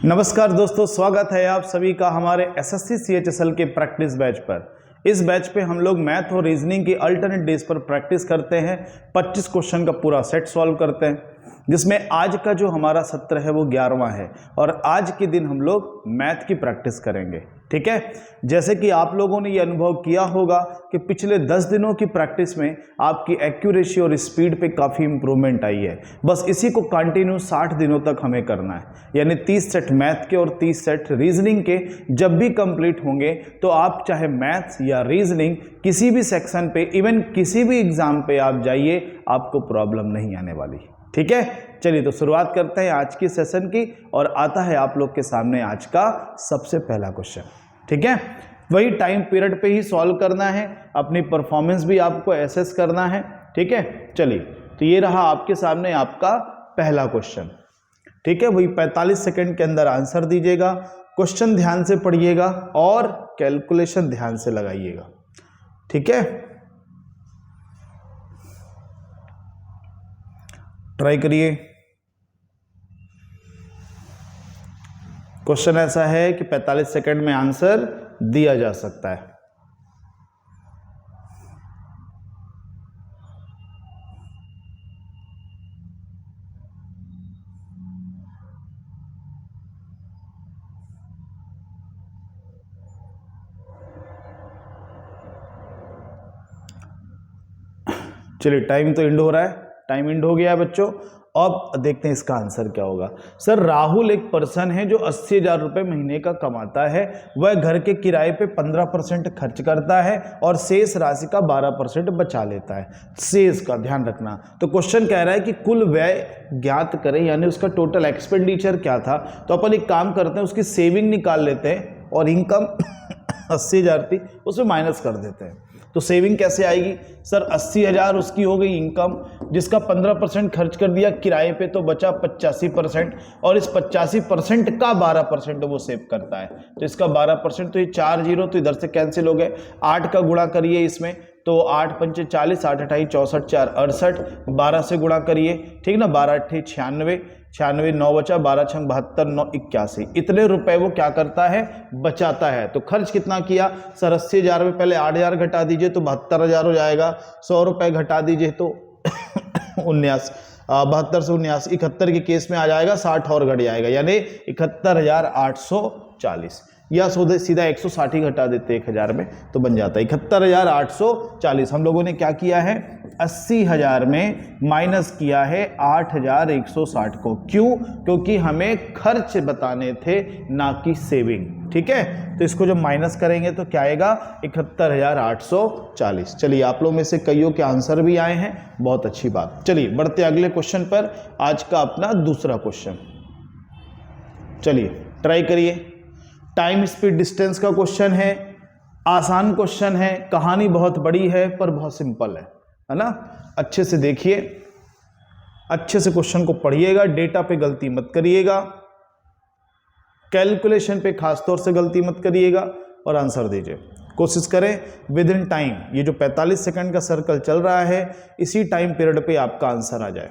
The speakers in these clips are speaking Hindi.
नमस्कार दोस्तों, स्वागत है आप सभी का हमारे एसएससी सीएचएसएल के प्रैक्टिस बैच पर। इस बैच पे हम लोग मैथ और रीजनिंग की अल्टरनेट डेज पर प्रैक्टिस करते हैं। 25 क्वेश्चन का पूरा सेट सॉल्व करते हैं, जिसमें आज का जो हमारा सत्र है वो 11वां है और आज के दिन हम लोग मैथ की प्रैक्टिस करेंगे। ठीक है, जैसे कि आप लोगों ने ये अनुभव किया होगा कि पिछले 10 दिनों की प्रैक्टिस में आपकी एक्यूरेसी और स्पीड पे काफ़ी इंप्रूवमेंट आई है। बस इसी को कंटिन्यू 60 दिनों तक हमें करना है, यानी 30 सेट मैथ के और 30 सेट रीजनिंग के जब भी कंप्लीट होंगे तो आप चाहे मैथ्स या रीजनिंग किसी भी सेक्शन पे, इवन किसी भी एग्जाम पे आप जाइए, आपको प्रॉब्लम नहीं आने वाली। ठीक है, चलिए तो शुरुआत करते हैं आज की सेशन की और आता है आप लोग के सामने आज का सबसे पहला क्वेश्चन। ठीक है, वही टाइम पीरियड पे ही सॉल्व करना है, अपनी परफॉर्मेंस भी आपको एसेस करना है। ठीक है, चलिए तो ये रहा आपके सामने आपका पहला क्वेश्चन। ठीक है, वही 45 सेकंड के अंदर आंसर दीजिएगा, क्वेश्चन ध्यान से पढ़िएगा और कैलकुलेशन ध्यान से लगाइएगा। ठीक है, ट्राई करिए। क्वेश्चन ऐसा है कि 45 सेकंड में आंसर दिया जा सकता है। चलिए, टाइम तो एंड हो रहा है, टाइम एंड हो गया है बच्चों। अब देखते हैं इसका आंसर क्या होगा। सर, राहुल एक पर्सन है जो 80,000 रुपये महीने का कमाता है। वह घर के किराए पे 15% खर्च करता है और शेष राशि का 12% बचा लेता है। शेष का ध्यान रखना। तो क्वेश्चन कह रहा है कि कुल व्यय ज्ञात करें, यानी उसका टोटल एक्सपेंडिचर क्या था। तो अपन एक काम करते हैं, उसकी सेविंग निकाल लेते हैं और इनकम 80,000 थी, उसमें माइनस कर देते हैं। तो सेविंग कैसे आएगी? सर, 80,000 उसकी हो गई इनकम, जिसका 15% खर्च कर दिया किराए पे, तो बचा 85% और इस 85% का 12% वो सेव करता है। तो इसका 12%, तो ये 4 जीरो तो इधर से कैंसिल हो गए। 8 का गुणा करिए इसमें, तो 8 पंचे 40, 8 अठाई 64, 4 68, 12 से गुणा करिए। ठीक ना, 12 अट्ठे 96, 96 9 बचा, 12 छंग 72, 9 81। इतने रुपए वो क्या करता है? बचाता है। तो खर्च कितना किया? सर, 80,000 में पहले 8,000 घटा दीजिए तो 72,000 हो जाएगा। 100 रुपए घटा दीजिए तो 79, 72 से 79, 71 के केस में आ जाएगा, 60 और घट जाएगा, यानी 71,840, या सीधा 160 ही घटा देते 1,000 में तो बन जाता है 71,840। हम लोगों ने क्या किया है? 80,000 में माइनस किया है 8,160 को। क्यों? क्योंकि हमें खर्च बताने थे, ना कि सेविंग। ठीक है, तो इसको जब माइनस करेंगे तो क्या आएगा? 71,840। चलिए, आप लोग में से कईयों के आंसर भी आए हैं, बहुत अच्छी बात। चलिए बढ़ते अगले क्वेश्चन पर, आज का अपना दूसरा क्वेश्चन। चलिए ट्राई करिए। टाइम स्पीड डिस्टेंस का क्वेश्चन है, आसान क्वेश्चन है, कहानी बहुत बड़ी है पर बहुत सिंपल है ना। अच्छे से देखिए, अच्छे से क्वेश्चन को पढ़िएगा, डेटा पे गलती मत करिएगा, कैलकुलेशन पे खासतौर से गलती मत करिएगा और आंसर दीजिए। कोशिश करें विद इन टाइम, ये जो 45 सेकंड का सर्कल चल रहा है, इसी टाइम पीरियड पे आपका आंसर आ जाए।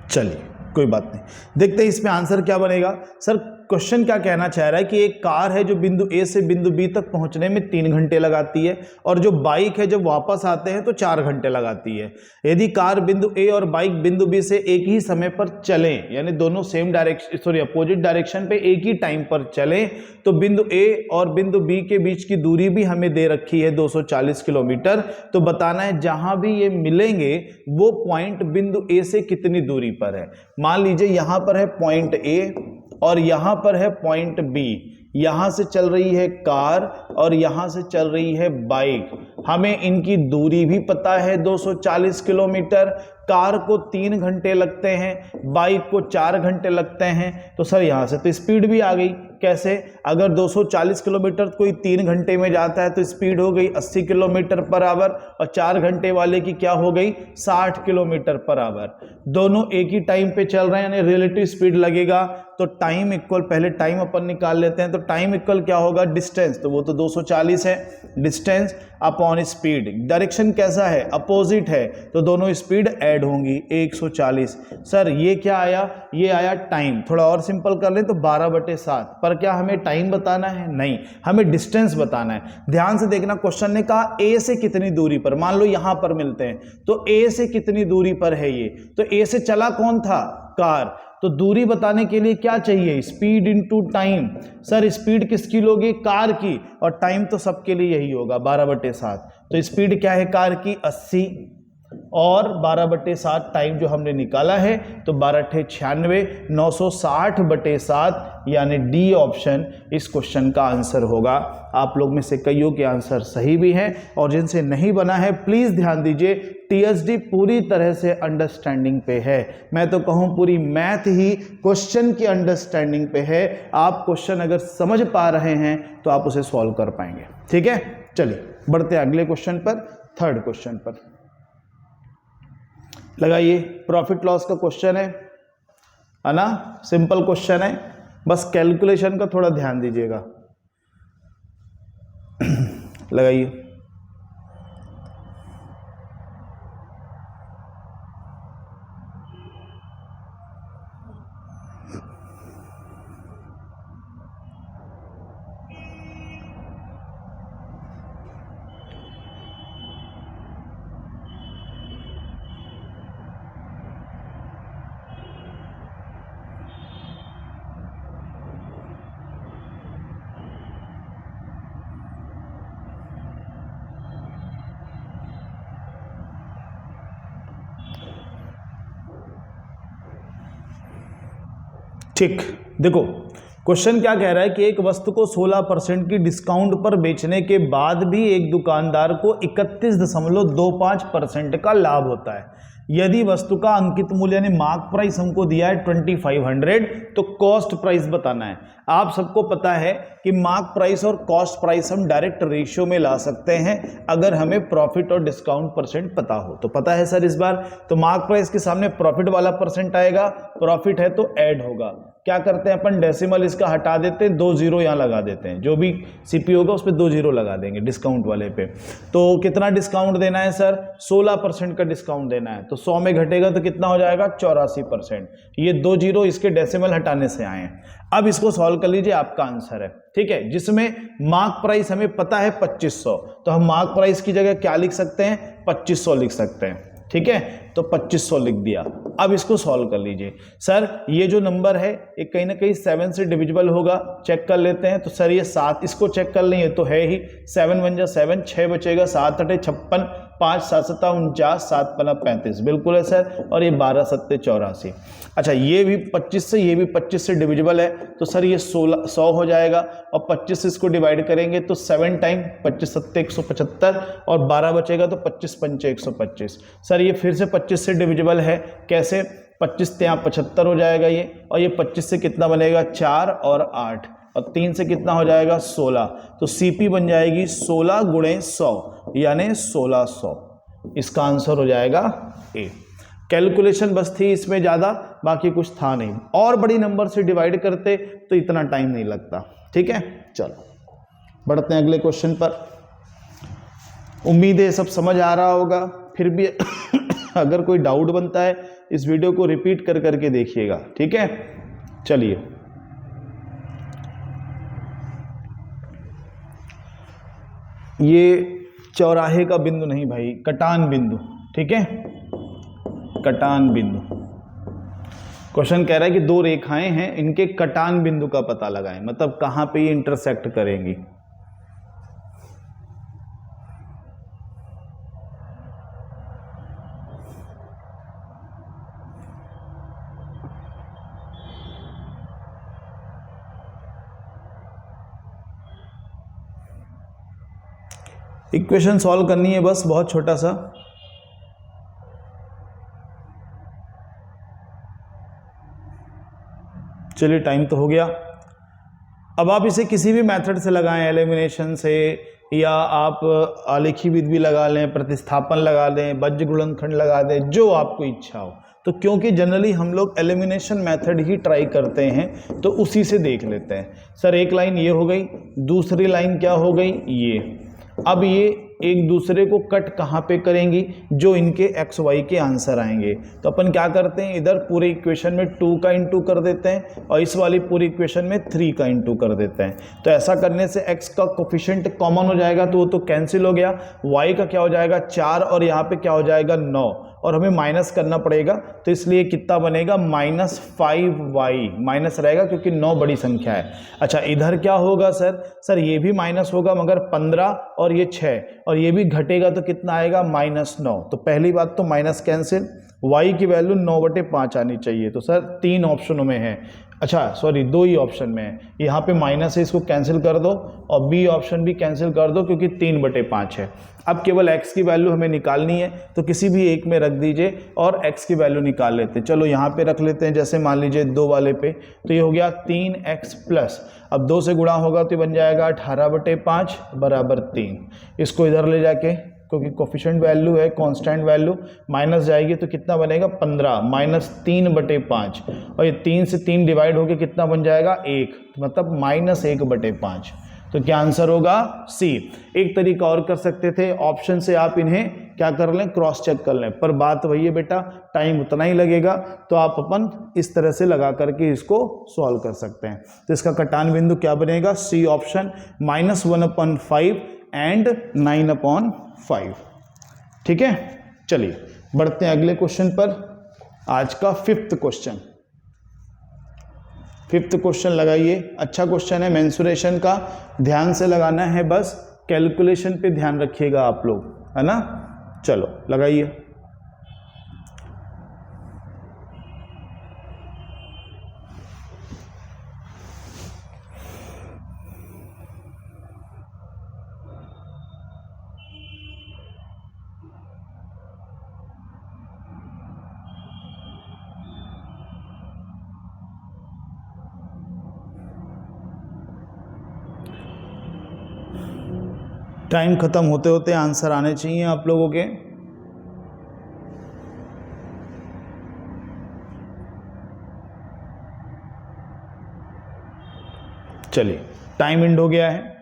चलिए कोई बात नहीं, देखते हैं इसमें आंसर क्या बनेगा। सर, क्वेश्चन क्या कहना चाह रहा है कि एक कार है जो बिंदु ए से बिंदु बी तक पहुंचने में 3 घंटे लगाती है और जो बाइक है जब वापस आते हैं तो 4 घंटे लगाती है। यदि कार बिंदु ए और बाइक बिंदु बी से एक ही समय पर चलें, यानी दोनों same direction, sorry opposite direction पे एक ही टाइम पर चलें, तो बिंदु ए और बिंदु बी के बीच की दूरी भी हमें दे रखी है 240 किलोमीटर। तो बताना है जहां भी ये मिलेंगे वो पॉइंट बिंदु ए से कितनी दूरी पर है। मान लीजिए यहां पर है पॉइंट ए और यहां पर है पॉइंट बी। यहां से चल रही है कार और यहां से चल रही है बाइक। हमें इनकी दूरी भी पता है 240 किलोमीटर। कार को 3 घंटे लगते हैं, बाइक को 4 घंटे लगते हैं। तो सर यहां से तो स्पीड भी आ गई, कैसे? अगर 240 किलोमीटर कोई 3 घंटे में जाता है तो स्पीड हो गई 80 किलोमीटर पर आवर, और 4 घंटे वाले की क्या हो गई? 60 किलोमीटर पर आवर। दोनों एक ही टाइम पे चल रहे हैं, यानी रिलेटिव स्पीड लगेगा। तो टाइम इक्वल, पहले टाइम अपन निकाल लेते हैं, तो टाइम इक्वल क्या होगा? डिस्टेंस, तो वो तो 240 है, डिस्टेंस अपॉन स्पीड। डायरेक्शन कैसा है? अपोजिट है, तो दोनों स्पीड ऐड होंगी 140। सर ये क्या आया? ये आया टाइम। थोड़ा और सिंपल कर ले तो 12/7। पर क्या हमें टाइम बताना है? नहीं, हमें डिस्टेंस बताना है। ध्यान से देखना, क्वेश्चन ने कहा ए से कितनी दूरी पर, मान लो यहां पर मिलते हैं, तो ए से कितनी दूरी पर है ये, तो ए से चला कौन था? कार। तो दूरी बताने के लिए क्या चाहिए? Speed into time. Sir speed किसकी लोगे? कार की, और टाइम तो सबके लिए यही होगा 12/7। तो स्पीड क्या है कार की? 80, और 12/7 टाइम जो हमने निकाला है, तो 12×96, 960/7, यानी डी ऑप्शन इस क्वेश्चन का आंसर होगा। आप लोग में से कईयों के आंसर सही भी हैं, और जिनसे नहीं बना है प्लीज ध्यान दीजिए, टीएसडी पूरी तरह से अंडरस्टैंडिंग पे है। मैं तो कहूं पूरी मैथ ही क्वेश्चन की अंडरस्टैंडिंग पे है। आप क्वेश्चन अगर समझ पा रहे हैं तो आप उसे सॉल्व कर पाएंगे। ठीक है, चलिए बढ़ते हैं अगले क्वेश्चन पर, थर्ड क्वेश्चन पर। लगाइए, प्रॉफिट लॉस का क्वेश्चन है ना, सिंपल क्वेश्चन है, बस कैलकुलेशन का थोड़ा ध्यान दीजिएगा। लगाइए, ठीक। देखो क्वेश्चन क्या कह रहा है कि एक वस्तु को 16% की डिस्काउंट पर बेचने के बाद भी एक दुकानदार को 31.25% का लाभ होता है। यदि वस्तु का अंकित मूल्य यानी मार्क प्राइस हमको दिया है 2500, तो कॉस्ट प्राइस बताना है। आप सबको पता है कि मार्क प्राइस और कॉस्ट प्राइस हम डायरेक्ट रेशियो में ला सकते हैं अगर हमें प्रॉफिट और डिस्काउंट परसेंट पता हो। तो पता है सर इस बार, तो मार्क प्राइस के सामने प्रॉफिट वाला परसेंट आएगा, प्रॉफिट है तो ऐड होगा। क्या करते हैं अपन, डेसिमल इसका हटा देते हैं, 2 जीरो यहां लगा देते हैं, जो भी सीपी होगा उस पर 2 जीरो लगा देंगे डिस्काउंट वाले पे। तो कितना डिस्काउंट देना है सर? 16% का डिस्काउंट देना है, तो 100 में घटेगा तो कितना हो जाएगा? 84%। ये 2 जीरो इसके डेसिमल हटाने से आए हैं। अब इसको सॉल्व कर लीजिए, आपका आंसर है, ठीक है, जिसमें मार्क प्राइस हमें पता है 2500, तो हम मार्क प्राइस की जगह क्या लिख सकते हैं? 2500 लिख सकते हैं। ठीक है, तो 2500 लिख दिया। अब इसको सॉल्व कर लीजिए। सर ये जो नंबर है ये कहीं ना कहीं 7 से डिविजिबल होगा, चेक कर लेते हैं। तो सर ये 7, इसको चेक कर लें, ये तो है ही, 7 × 7, 6 बचेगा, 7 × 8 56, 5 × 7 = 49, 7 × 35, बिल्कुल है सर। और ये 12 × 7 = 84। अच्छा, ये भी 25 से, ये भी 25 से डिविजिबल है, तो सर ये 100 हो जाएगा, और 25 से इसको डिवाइड करेंगे तो 7 टाइम 25 × 7 = 175, और 12 बचेगा तो 25 × 5 = 125। सर ये फिर से 25 से डिविजिबल है, कैसे? 25 × 3 = 75 हो जाएगा ये, और ये 25 से कितना बनेगा? 4 और 8, और 3 से कितना हो जाएगा? 16। तो सीपी बन जाएगी 16 × 100, यानी 1600। इसका आंसर हो जाएगा ए। कैलकुलेशन बस थी इसमें ज्यादा, बाकी कुछ था नहीं। और बड़ी नंबर से डिवाइड करते तो इतना टाइम नहीं लगता। ठीक है, चलो बढ़ते हैं अगले क्वेश्चन पर। उम्मीद है सब समझ आ रहा होगा, फिर भी अगर कोई डाउट बनता है इस वीडियो को रिपीट कर करके देखिएगा। ठीक है, चलिए ये चौराहे का बिंदु नहीं भाई, कटान बिंदु। ठीक है, कटान बिंदु। क्वेश्चन कह रहा है कि 2 रेखाएं हैं, इनके कटान बिंदु का पता लगाएं, मतलब कहां पे ये इंटरसेक्ट करेंगी। इक्वेशन सॉल्व करनी है बस, बहुत छोटा सा। चलिए टाइम तो हो गया। अब आप इसे किसी भी मेथड से लगाएं, एलिमिनेशन से, या आप आलेखी विधि भी लगा लें, प्रतिस्थापन लगा लें, बज्र गुणनखंड लगा दें, जो आपको इच्छा हो। तो क्योंकि जनरली हम लोग एलिमिनेशन मेथड ही ट्राई करते हैं तो उसी से देख लेते हैं। सर एक लाइन ये हो गई, दूसरी लाइन क्या हो गई, ये। अब ये एक दूसरे को कट कहाँ पे करेंगी, जो इनके एक्स वाई के आंसर आएंगे। तो अपन क्या करते हैं, इधर पूरे इक्वेशन में 2 का इंटू कर देते हैं और इस वाली पूरी इक्वेशन में 3 का इंटू कर देते हैं। तो ऐसा करने से x का कोफिशिएंट कॉमन हो जाएगा तो वो तो कैंसिल हो गया, y का क्या हो जाएगा 4 और यहाँ पे क्या हो जाएगा 9, और हमें माइनस करना पड़ेगा तो इसलिए कितना बनेगा -5y, माइनस रहेगा क्योंकि 9 बड़ी संख्या है। अच्छा इधर क्या होगा सर ये भी माइनस होगा मगर 15 और ये 6 और ये भी घटेगा तो कितना आएगा -9। तो पहली बात तो माइनस कैंसिल, y की वैल्यू 9/5 आनी चाहिए। तो सर 3 ऑप्शनों में है, अच्छा सॉरी 2 ही ऑप्शन में है, यहाँ पे माइनस है इसको कैंसिल कर दो और बी ऑप्शन भी कैंसिल कर दो क्योंकि 3/5 है। अब केवल x की वैल्यू हमें निकालनी है तो किसी भी एक में रख दीजिए और x की वैल्यू निकाल लेते हैं। चलो यहाँ पे रख लेते हैं, जैसे मान लीजिए 2 वाले पे, तो ये हो गया 3x प्लस, अब 2 से गुणा होगा तो बन जाएगा 18/5 बराबर 3। इसको इधर ले जाके, क्योंकि कोफिशिएंट वैल्यू है कांस्टेंट वैल्यू, माइनस जाएगी तो कितना बनेगा 15 -3/5 और ये 3 से 3 डिवाइड होके कितना बन जाएगा 1, मतलब -1/5। तो क्या आंसर होगा सी। एक तरीका और कर सकते थे, ऑप्शन से आप इन्हें क्या कर लें, क्रॉस चेक कर लें, पर बात वही है बेटा, टाइम उतना ही लगेगा। तो आप अपन इस तरह से लगा करके इसको सॉल्व कर सकते हैं। तो इसका कटान बिंदु क्या बनेगा, सी ऑप्शन, -1/5 एंड 9/5। ठीक है, चलिए बढ़ते हैं अगले क्वेश्चन पर। आज का 5th क्वेश्चन, 5th क्वेश्चन लगाइए, अच्छा क्वेश्चन है मेंसुरेशन का, ध्यान से लगाना है, बस कैलकुलेशन पे ध्यान रखिएगा आप लोग, है ना। चलो लगाइए। टाइम खत्म होते होते आंसर आने चाहिए आप लोगों के। चलिए टाइम एंड हो गया है।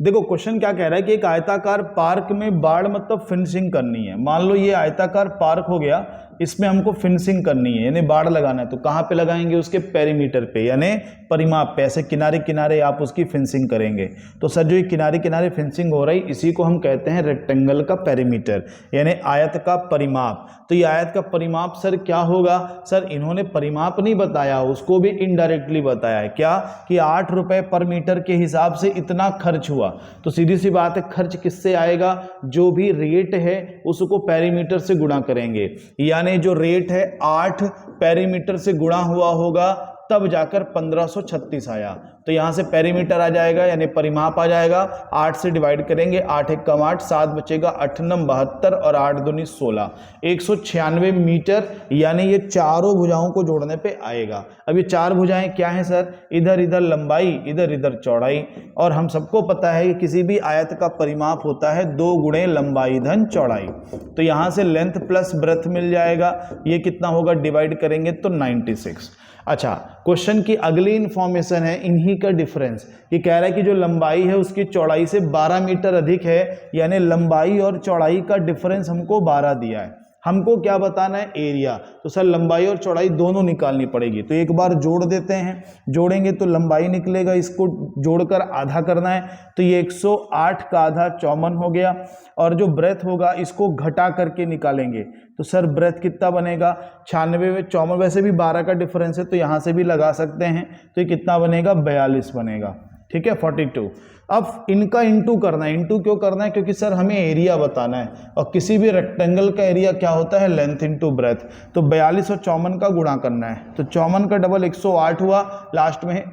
देखो क्वेश्चन क्या कह रहा है कि एक आयताकार पार्क में बाड़ मतलब फिनिशिंग करनी है। मान लो ये आयताकार पार्क हो गया, इसमें हमको फिनिशिंग करनी है यानी बाड़ लगाना है, तो कहाँ पे लगाएंगे, उसके पेरीमीटर पे यानी परिमाप पे, ऐसे किनारे किनारे आप उसकी फिनिशिंग करेंगे। तो सर जो ये किनारे किनारे फिनिशिंग हो रही, इसी को हम कहते हैं रेक्टेंगल का पेरीमीटर यानी आयत का परिमाप। तो ये आयत का परिमाप सर क्या होगा, सर इन्होंने परिमाप नहीं बताया, उसको भी इनडायरेक्टली बताया है, क्या कि 8 रुपए पर मीटर के हिसाब से इतना खर्च हुआ। तो सीधी सी बात है, खर्च किससे आएगा, जो भी रेट है उसको पेरीमीटर से गुणा करेंगे, यानी जो रेट है 8 पेरीमीटर से गुणा हुआ होगा तब जाकर 1536 आया। तो यहां से पेरीमीटर आ जाएगा यानी परिमाप आ जाएगा, 8 से डिवाइड करेंगे, 8 × 1 = 8, 7 बचेगा, 8 × 9 = 72 और 8 × 2 = 16, 196 मीटर, यानी ये चारों भुजाओं को जोड़ने पे आएगा। अब ये 4 भुजाएं क्या हैं सर, इधर इधर लंबाई, इधर इधर चौड़ाई, और हम सबको पता है कि किसी भी आयत का परिमाप होता है 2 × लंबाई धन चौड़ाई। तो यहां से लेंथ प्लस ब्रेथ मिल जाएगा, ये कितना होगा, डिवाइड करेंगे तो 96। अच्छा क्वेश्चन की अगली इंफॉर्मेशन है इन्हीं का डिफरेंस, ये कह रहा है कि जो लंबाई है उसकी चौड़ाई से 12 मीटर अधिक है, यानी लंबाई और चौड़ाई का डिफरेंस हमको 12 दिया है। हमको क्या बताना है, एरिया। तो सर लंबाई और चौड़ाई दोनों निकालनी पड़ेगी, तो एक बार जोड़ देते हैं, जोड़ेंगे तो लंबाई निकलेगा, इसको जोड़कर आधा करना है, तो ये 108 का आधा 54 हो गया, और जो ब्रेथ होगा इसको घटा करके निकालेंगे, तो सर ब्रेथ कितना बनेगा, 96 में 54, वैसे भी 12 का डिफरेंस है तो यहाँ से भी लगा सकते हैं, तो ये कितना बनेगा, 42 बनेगा। ठीक है 42। अब इनका इंटू करना है, इंटू क्यों करना है, क्योंकि सर हमें एरिया बताना है, और किसी भी रेक्टेंगल का एरिया क्या होता है, लेंथ इंटू ब्रेथ। तो 42 और 54 का गुणा करना है, तो 54 का डबल 108 हुआ, लास्ट में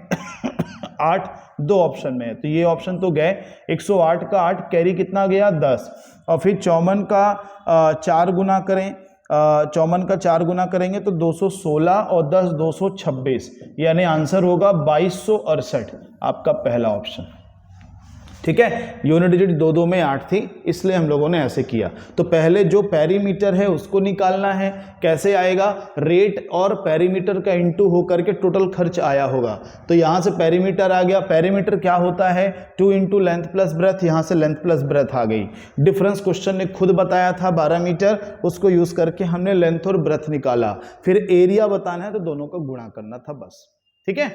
8 2 ऑप्शन में है, तो ये ऑप्शन तो गए, 108 का 8 कैरी कितना गया 10, और फिर 54 का 4 गुना करें, 54 का 4 गुना करेंगे तो 216 और 10 226, यानी आंसर होगा 2268, आपका पहला ऑप्शन। ठीक है, यूनिट डिजिट 2 में 8 थी, इसलिए हम लोगों ने ऐसे किया। तो पहले जो पेरीमीटर है उसको निकालना है। कैसे आएगा? रेट और पेरीमीटर का इंटू होकर के टोटल खर्च आया होगा। तो यहां से पेरीमीटर आ गया। पेरीमीटर क्या होता है? 2 इंटू लेंथ प्लस ब्रेथ, यहां से लेंथ प्लस ब्रेथ आ गई। डिफरेंस क्वेश्चन ने खुद बताया था 12 मीटर, उसको यूज करके हमने लेंथ और ब्रेथ निकाला। फिर एरिया बताना है तो दोनों का गुणा करना था बस। ठीक है,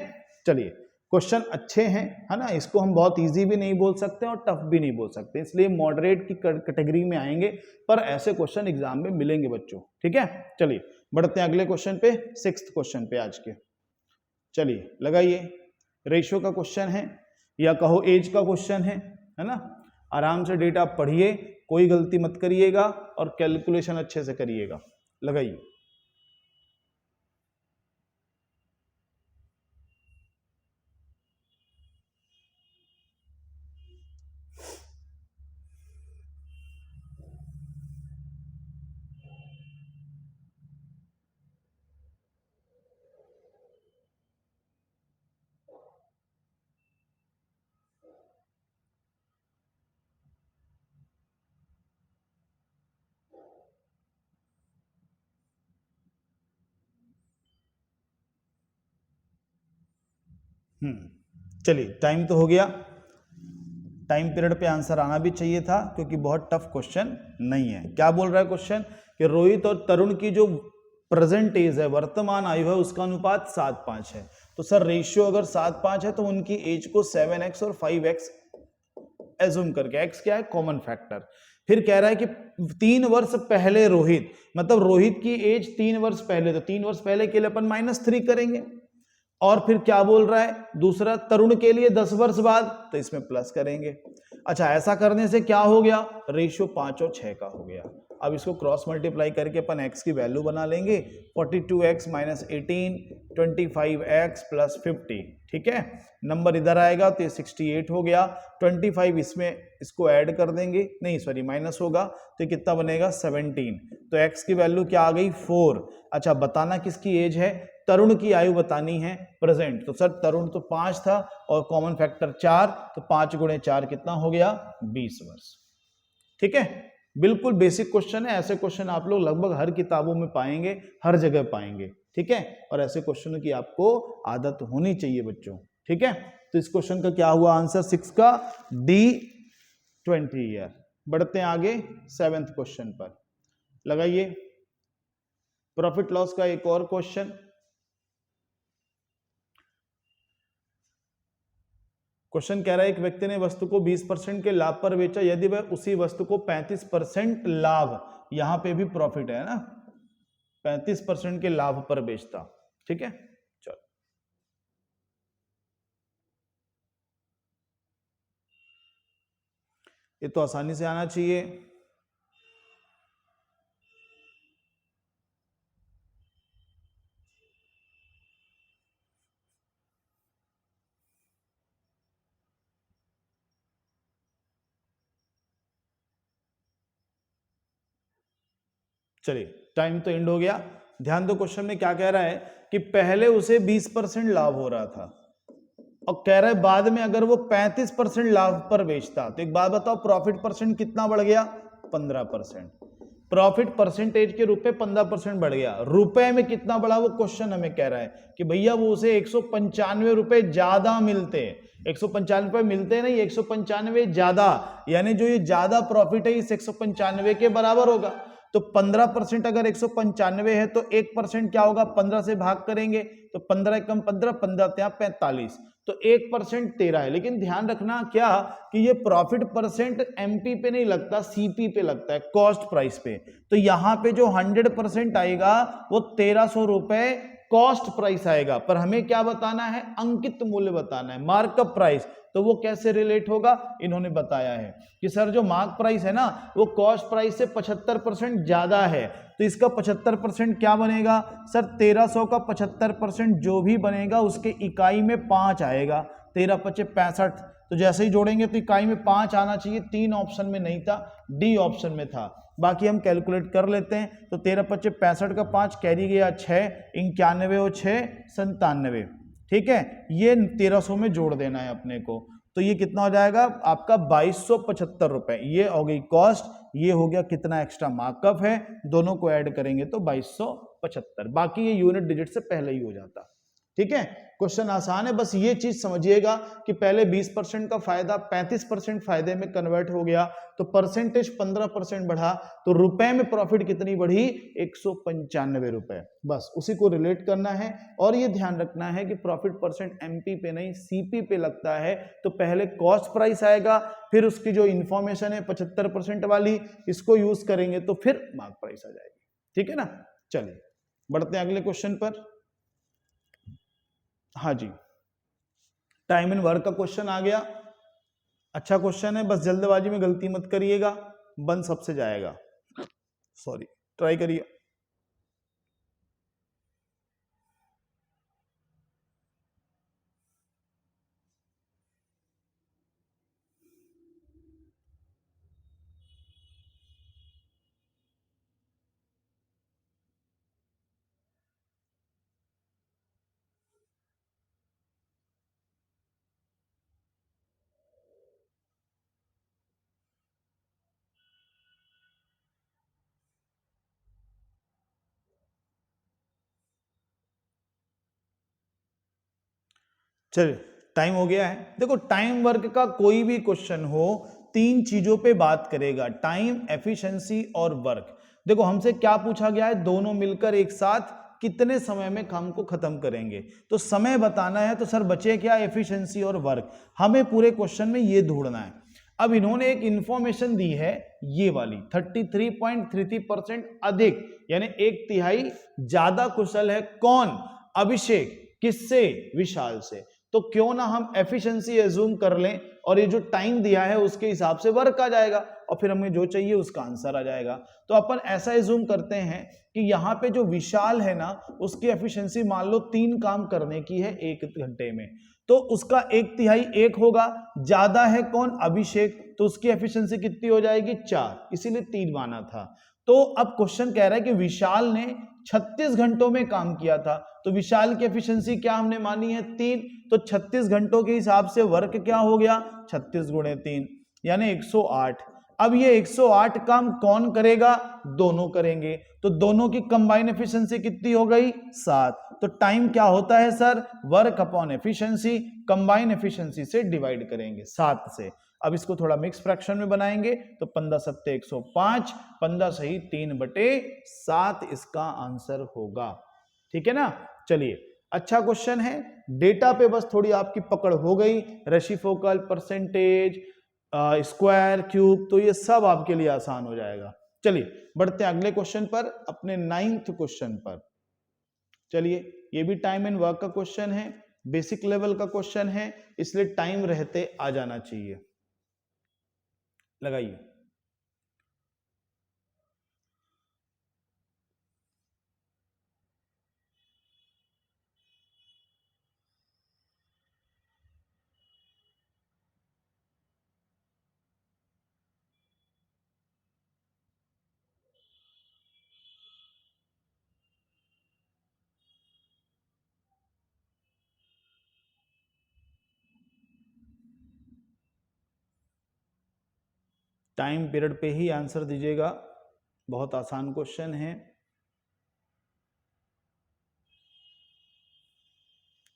चलिए क्वेश्चन अच्छे हैं, है ना। इसको हम बहुत इजी भी नहीं बोल सकते और टफ भी नहीं बोल सकते, इसलिए मॉडरेट की कैटेगरी में आएंगे, पर ऐसे क्वेश्चन एग्जाम में मिलेंगे बच्चों। ठीक है, चलिए बढ़ते हैं अगले क्वेश्चन पे, 6th क्वेश्चन पे आज के। चलिए लगाइए, रेशियो का क्वेश्चन है या कहो एज का क्वेश्चन है ना। आराम से डेटा पढ़िए, कोई गलती मत करिएगा और कैलकुलेशन अच्छे से करिएगा। लगाइए। चलिए, टाइम तो हो गया। टाइम पीरियड पे आंसर आना भी चाहिए था, क्योंकि बहुत टफ क्वेश्चन नहीं है। क्या बोल रहा है क्वेश्चन कि रोहित और तरुण की जो प्रेजेंट एज है, वर्तमान आयु है, उसका अनुपात 7:5 है। तो सर रेशियो अगर 7:5 है तो उनकी एज को 7x और 5x एज्यूम करके, x क्या है? Common factor. फिर कह रहा है कि 3 वर्ष पहले रोहित, मतलब रोहित की एज 3 वर्ष पहले, तो 3 वर्ष पहले के लिए अपन -3 करेंगे। और फिर क्या बोल रहा है दूसरा, तरुण के लिए 10 वर्ष बाद, तो इसमें प्लस करेंगे। अच्छा, ऐसा करने से क्या हो गया? रेशियो 5 और 6 का हो गया। अब इसको क्रॉस मल्टीप्लाई करके अपन x की वैल्यू बना लेंगे, 42x - 18, 25x + 50। ठीक है, नंबर इधर आएगा तो ये 68 हो गया। 25 इसमें, इसको ऐड कर देंगे, नहीं सॉरी माइनस होगा, तो ये कितना बनेगा? 17। तो x की वैल्यू क्या आ गई? 4। अच्छा, बताना किसकी एज है? तरुण की आयु बतानी है प्रेजेंट। तो सर तरुण तो 5 था और कॉमन फैक्टर 4, तो 5 × 4 कितना हो गया? 20 वर्ष। ठीक है, बिल्कुल बेसिक क्वेश्चन है। ऐसे क्वेश्चन आप लोग लगभग हर किताबों में पाएंगे, हर जगह पाएंगे। ठीक है, और ऐसे क्वेश्चनों की आपको आदत होनी चाहिए बच्चों। ठीक है, तो इस क्वेश्चन का क्या हुआ आंसर? 6 का D 20 ईयर। बढ़ते हैं आगे 7th क्वेश्चन पर। लगाइए, प्रॉफिट लॉस का एक और क्वेश्चन। क्वेश्चन कह रहा है एक व्यक्ति ने वस्तु को 20% के लाभ पर बेचा, यदि वह उसी वस्तु को 35% लाभ, यहां पे भी प्रॉफिट है ना, 35% के लाभ पर बेचता। ठीक है, चलो ये तो आसानी से आना चाहिए। चलिए, टाइम तो एंड हो गया। ध्यान दो, क्वेश्चन में क्या कह रहा है कि पहले उसे 20% लाभ हो रहा था और कह रहा है बाद में अगर वो 35% लाभ पर बेचता, तो एक बात बताओ, प्रॉफिट परसेंट कितना बढ़ गया? 15%। प्रॉफिट परसेंटेज के रूप में 15% बढ़ गया। रुपए में कितना बढ़ा वो क्वेश्चन हमें कह रहा है कि भैया वो उसे 195 रुपए ज्यादा मिलते, 195 रुपए मिलते नहीं, 195 ज्यादा, यानी जो ये ज्यादा प्रॉफिट है इस 195 के बराबर होगा। तो 15% अगर 195 है तो 1% क्या होगा? 15 से भाग करेंगे तो 15 कम 15, 15 45, तो 1% 13 है। लेकिन ध्यान रखना क्या कि ये प्रॉफिट परसेंट एमपी पे नहीं लगता, सीपी पे लगता है, कॉस्ट प्राइस पे। तो यहां पे जो 100% आएगा वो 1300 रुपए कॉस्ट प्राइस आएगा, पर हमें क्या बताना है? अंकित मूल्य बताना है, मार्कअप प्राइस। तो वो कैसे रिलेट होगा? इन्होंने बताया है कि सर जो मार्क प्राइस है ना वो कॉस्ट प्राइस से 75% ज्यादा है, तो इसका 75% क्या बनेगा? सर 1300 का 75% जो भी बनेगा उसके इकाई में 5 आएगा, 13 × 5 = 65। तो जैसे ही जोड़ेंगे तो इकाई में 5 आना चाहिए, 3 ऑप्शन में नहीं था, डी ऑप्शन में था। बाकी हम कैलकुलेट कर लेते हैं। तो 13 पच्चे 65 का 5 कैरी गया 6, 91 और 6 97, ठीक है। ये 1300 में जोड़ देना है अपने को, तो ये कितना हो जाएगा आपका 2275 रुपए। ये हो गई कॉस्ट, ये हो गया कितना एक्स्ट्रा मार्कअप है, दोनों को ऐड करेंगे तो 2275। बाकी ये यूनिट डिजिट से पहले ही हो जाता, ठीक है। क्वेश्चन आसान है, बस ये चीज समझिएगा कि पहले 20% का फायदा 35% फायदे में कन्वर्ट हो गया, तो परसेंटेज 15% बढ़ा, तो रुपए में प्रॉफिट कितनी बढ़ी 195 रुपए। बस उसी को रिलेट करना है। और ये ध्यान रखना है कि प्रॉफिट परसेंट एमपी पे नहीं सीपी पे लगता है, तो पहले कॉस्ट प्राइस आएगा, फिर उसकी जो इंफॉर्मेशन है 75% वाली, इसको यूज करेंगे तो फिर मार्क प्राइस आ जाएगी, ठीक है ना। चलिए बढ़ते हैं अगले क्वेश्चन पर। हाँ जी, टाइम एंड वर्क का क्वेश्चन आ गया। अच्छा क्वेश्चन है, बस जल्दबाजी में गलती मत करिएगा, बन सबसे जाएगा, सॉरी, ट्राई करिए। चलिए टाइम हो गया है। देखो टाइम वर्क का कोई भी क्वेश्चन हो, तीन चीजों पे बात करेगा, टाइम, एफिशिएंसी और वर्क। देखो हमसे क्या पूछा गया है, दोनों मिलकर एक साथ कितने समय में काम को खत्म करेंगे, तो समय बताना है, तो सर बचे क्या, एफिशिएंसी और वर्क। हमें पूरे क्वेश्चन में ये ढूंढना है। अब इन्होंने एक इंफॉर्मेशन दी है ये वाली, 33.33% अधिक, यानी एक तिहाई ज्यादा कुशल है कौन, अभिषेक, किससे, विशाल से। तो क्यों ना हम एफिशिएंसी एज्यूम कर लें, और ये जो टाइम दिया है उसके हिसाब से वर्क आ जाएगा, और फिर हमें जो चाहिए उसका आंसर आ जाएगा। तो अपन ऐसा एज्यूम करते हैं कि यहाँ पे जो विशाल है ना, उसकी एफिशिएंसी मान लो 3 काम करने की है 1 घंटे में, तो उसका 1/3 1 होगा। ज्यादा है कौन, अभिषेक, तो उसकी एफिशिएंसी कितनी हो जाएगी 4, इसीलिए 3 माना था। तो अब क्वेश्चन कह रहा है कि विशाल ने 36 घंटों में काम किया था, तो विशाल की एफिशिएंसी क्या हमने मानी है 3, तो 36 घंटों के हिसाब से वर्क क्या हो गया 36 गुणे 3 यानी 108। अब ये 108 काम कौन करेगा, दोनों करेंगे, तो दोनों की कंबाइन एफिशिएंसी कितनी हो गई 7। तो टाइम क्या होता है sir, work upon efficiency, combine efficiency से डिवाइड करेंगे 7 से। अब इसको थोड़ा मिक्स फ्रैक्शन में बनाएंगे, तो 15 सत्ते 105, 15 सही 3/7 इसका आंसर होगा, ठीक है ना। चलिए अच्छा क्वेश्चन है, डेटा पे बस थोड़ी आपकी पकड़ हो गई, रेसिप्रोकल, परसेंटेज, स्क्वायर, क्यूब, तो ये सब आपके लिए आसान हो जाएगा। चलिए बढ़ते हैं अगले क्वेश्चन पर, अपने 9th क्वेश्चन पर। चलिए ये भी टाइम एंड वर्क का क्वेश्चन है, बेसिक लेवल का क्वेश्चन है, इसलिए टाइम रहते आ जाना चाहिए। लगाइए। टाइम पीरियड पे ही आंसर दीजिएगा, बहुत आसान क्वेश्चन है।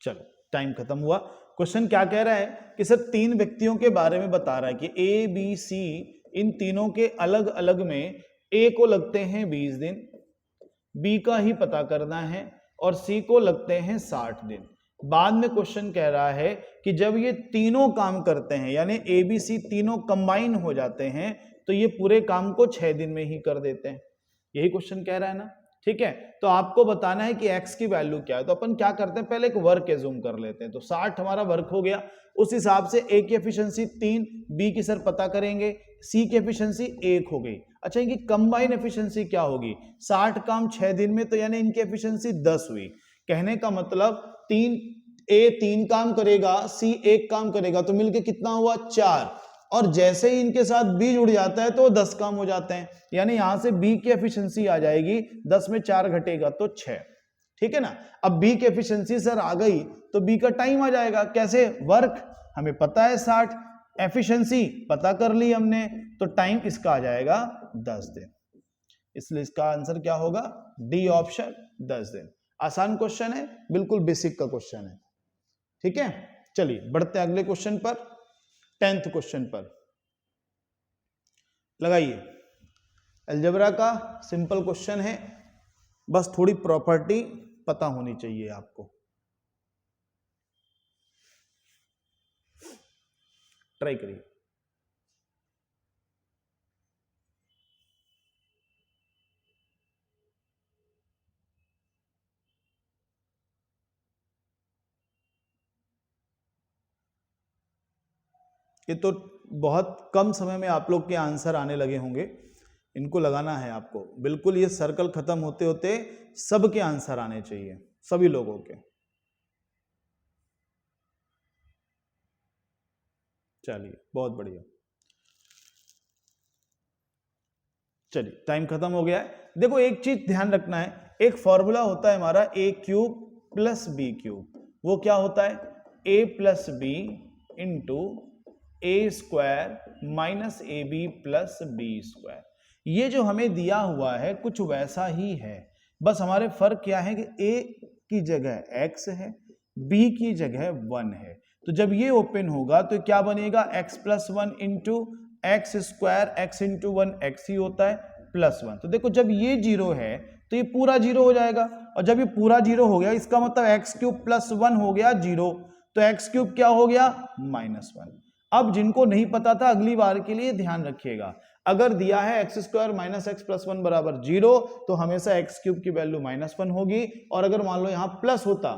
चलो टाइम खत्म हुआ। क्वेश्चन क्या कह रहा है कि सर 3 व्यक्तियों के बारे में बता रहा है कि ए बी सी, इन तीनों के अलग अलग में ए को लगते हैं 20 दिन, बी का ही पता करना है, और सी को लगते हैं 60 दिन। बाद में क्वेश्चन कह रहा है कि जब ये तीनों काम करते हैं, यानी ए बी सी तीनों कंबाइन हो जाते हैं, तो ये पूरे काम को 6 दिन में ही कर देते हैं। यही क्वेश्चन कह रहा है ना, ठीक है। तो आपको बताना है कि x की वैल्यू क्या है, तो अपन क्या करते हैं, पहले एक वर्क एज्यूम कर लेते हैं। तो 60 हमारा वर्क हो गया, उस हिसाब से a की एफिशिएंसी 3, b की सर पता करेंगे, c की एफिशिएंसी 1 हो गई। अच्छा इनकी कंबाइन एफिशिएंसी क्या होगी, 60 काम 6 दिन में, तो यानी इनकी एफिशिएंसी 10 हुई। कहने का मतलब a 3 काम करेगा, c 1 काम करेगा, तो मिलके कितना हुआ 4। और जैसे ही इनके साथ b जुड़ जाता है तो 10 काम हो जाते हैं, यानी यहां से b की एफिशिएंसी आ जाएगी 10 में 4 घटेगा तो 6। ठीक है ना। अब b की एफिशिएंसी सर आ गई तो b का टाइम आ जाएगा, कैसे, वर्क हमें पता है 60, एफिशिएंसी पता कर ली हमने, तो टाइम इसका आ जाएगा 10 दिन। इसलिए इसका आंसर क्या होगा, डी ऑप्शन 10 दिन। आसान क्वेश्चन है, बिल्कुल बेसिक का क्वेश्चन है। ठीक है, चलिए बढ़ते हैं अगले क्वेश्चन पर, 10th क्वेश्चन पर। लगाइए, अलजेब्रा का सिंपल क्वेश्चन है, बस थोड़ी प्रॉपर्टी पता होनी चाहिए आपको। ट्राई करिए। ये तो बहुत कम समय में आप लोग के आंसर आने लगे होंगे, इनको लगाना है आपको बिल्कुल। ये सर्कल खत्म होते होते सबके आंसर आने चाहिए, सभी लोगों के। चलिए बहुत बढ़िया। चलिए टाइम खत्म हो गया है। देखो एक चीज ध्यान रखना है, एक फॉर्मूला होता है हमारा a cube plus b cube. वो क्या होता है, a plus b into a square minus a b plus b square. ये जो हमें दिया हुआ है कुछ वैसा ही है, बस हमारे फर्क क्या है कि a की जगह x है, b की जगह 1 है। तो जब ये ओपन होगा तो क्या बनेगा, x plus 1 into x square, x into 1 x ही होता है, प्लस 1। तो देखो जब ये जीरो है तो ये पूरा जीरो हो जाएगा, और जब ये पूरा जीरो हो गया इसका मतलब एक्स क्यूब प्लस 1 हो गया जीरो, तो एक्स क्यूब क्या हो गया, -1। अब जिनको नहीं पता था अगली बार के लिए ध्यान रखिएगा, अगर दिया है x square minus x plus 1 बराबर 0 तो हमेशा एक्स क्यूब की वैल्यू -1 होगी, और अगर मान लो यहां प्लस होता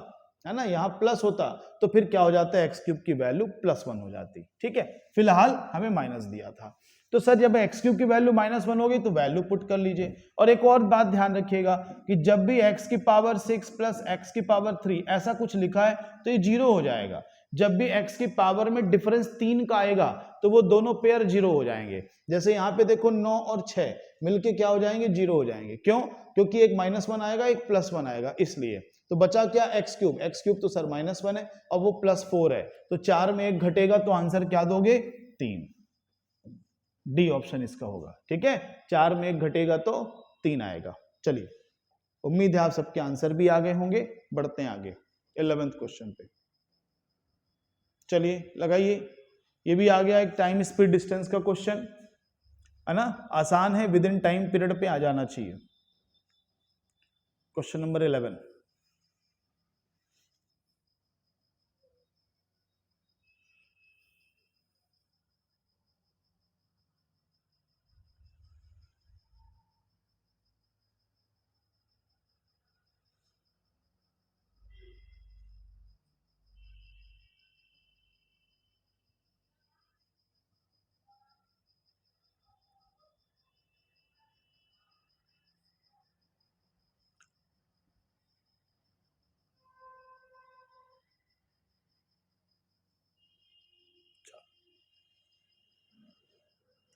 है ना, यहां प्लस होता तो फिर क्या हो जाता है, एक्स क्यूब की वैल्यू +1 हो जाती। ठीक है, फिलहाल हमें माइनस दिया था, तो सर जब एक्स क्यूब की वैल्यू -1 होगी तो वैल्यू पुट कर लीजिए। और एक और बात ध्यान रखिएगा कि जब भी x की पावर 6 प्लस x की पावर 3 ऐसा कुछ लिखा है तो ये 0 हो जाएगा। जब भी x की पावर में डिफरेंस 3 का आएगा तो वो दोनों पेयर 0 हो जाएंगे। जैसे यहाँ पे देखो 9 और 6 मिलके क्या हो जाएंगे, 0 हो जाएंगे। क्यों, क्योंकि एक -1 आएगा एक +1 आएगा, इसलिए। तो बचा क्या, एक्स क्यूब तो सर -1 है और वो +4 है, तो 4 में 1 घटेगा तो आंसर क्या दोगे, 3। डी ऑप्शन इसका होगा। ठीक है, 4 में 1 घटेगा तो 3 आएगा। चलिए, उम्मीद है आप सबके आंसर भी आ गए होंगे। बढ़ते हैं आगे 11th क्वेश्चन पे। चलिए लगाइए, ये भी आ गया एक टाइम स्पीड डिस्टेंस का क्वेश्चन है ना, आसान है, विद इन टाइम पीरियड पे आ जाना चाहिए। Question number 11।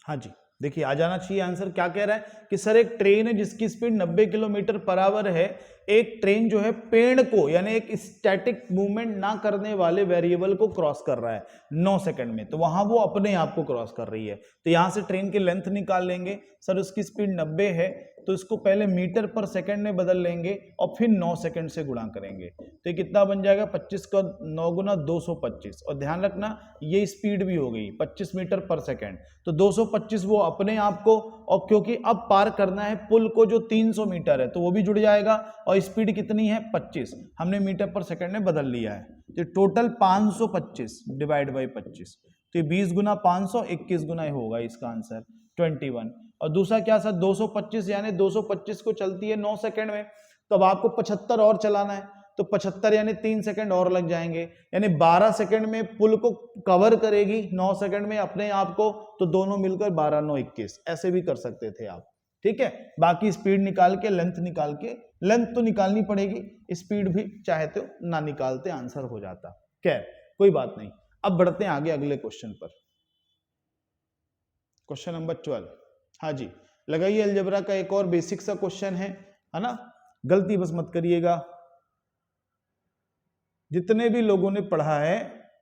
हाँ जी, देखिए आ जाना चाहिए आंसर। क्या कह रहा है कि सर एक ट्रेन है जिसकी स्पीड 90 किलोमीटर पर आवर है, एक ट्रेन जो है पेड़ को यानी एक स्टैटिक मूवमेंट ना करने वाले वेरिएबल को क्रॉस कर रहा है 9 सेकंड में, तो वहां वो अपने आप को क्रॉस कर रही है। तो यहां से ट्रेन की लेंथ निकाल लेंगे, सर उसकी स्पीड 90 है तो इसको पहले मीटर पर सेकंड में बदल लेंगे और फिर 9 सेकंड से गुणा करेंगे, तो ये कितना बन जाएगा, 25 का 9 गुना 225। और ध्यान रखना ये स्पीड भी हो गई 25 मीटर पर सेकंड, तो 225 वो अपने आप को, और क्योंकि अब पार करना है पुल को जो 300 मीटर है तो वो भी जुड़ जाएगा, और स्पीड कितनी है 25, हमने मीटर पर सेकंड में बदल लिया है, तो टोटल 525 डिवाइड बाई 25, तो 20 गुना 500, 21 गुना होगा इसका आंसर 21। और दूसरा क्या सर 225, यानी 225 को चलती है 9 सेकंड में, तो अब आपको 75 और चलाना है, तो 75 यानी 3 सेकंड और लग जाएंगे, यानी 12 सेकंड में पुल को कवर करेगी 9 सेकंड में अपने आप को, तो दोनों मिलकर 12 9 21 ऐसे भी कर सकते थे आप। ठीक है, बाकी स्पीड निकाल के लेंथ निकाल के, लेंथ तो निकालनी पड़ेगी, स्पीड भी चाहे तो ना निकालते आंसर हो जाता। खैर कोई बात नहीं, अब बढ़ते हैं आगे अगले क्वेश्चन पर। Question number 12। हाँ जी, लगाइए अलजेब्रा का एक और बेसिक सा क्वेश्चन है ना, गलती बस मत करिएगा। जितने भी लोगों ने पढ़ा है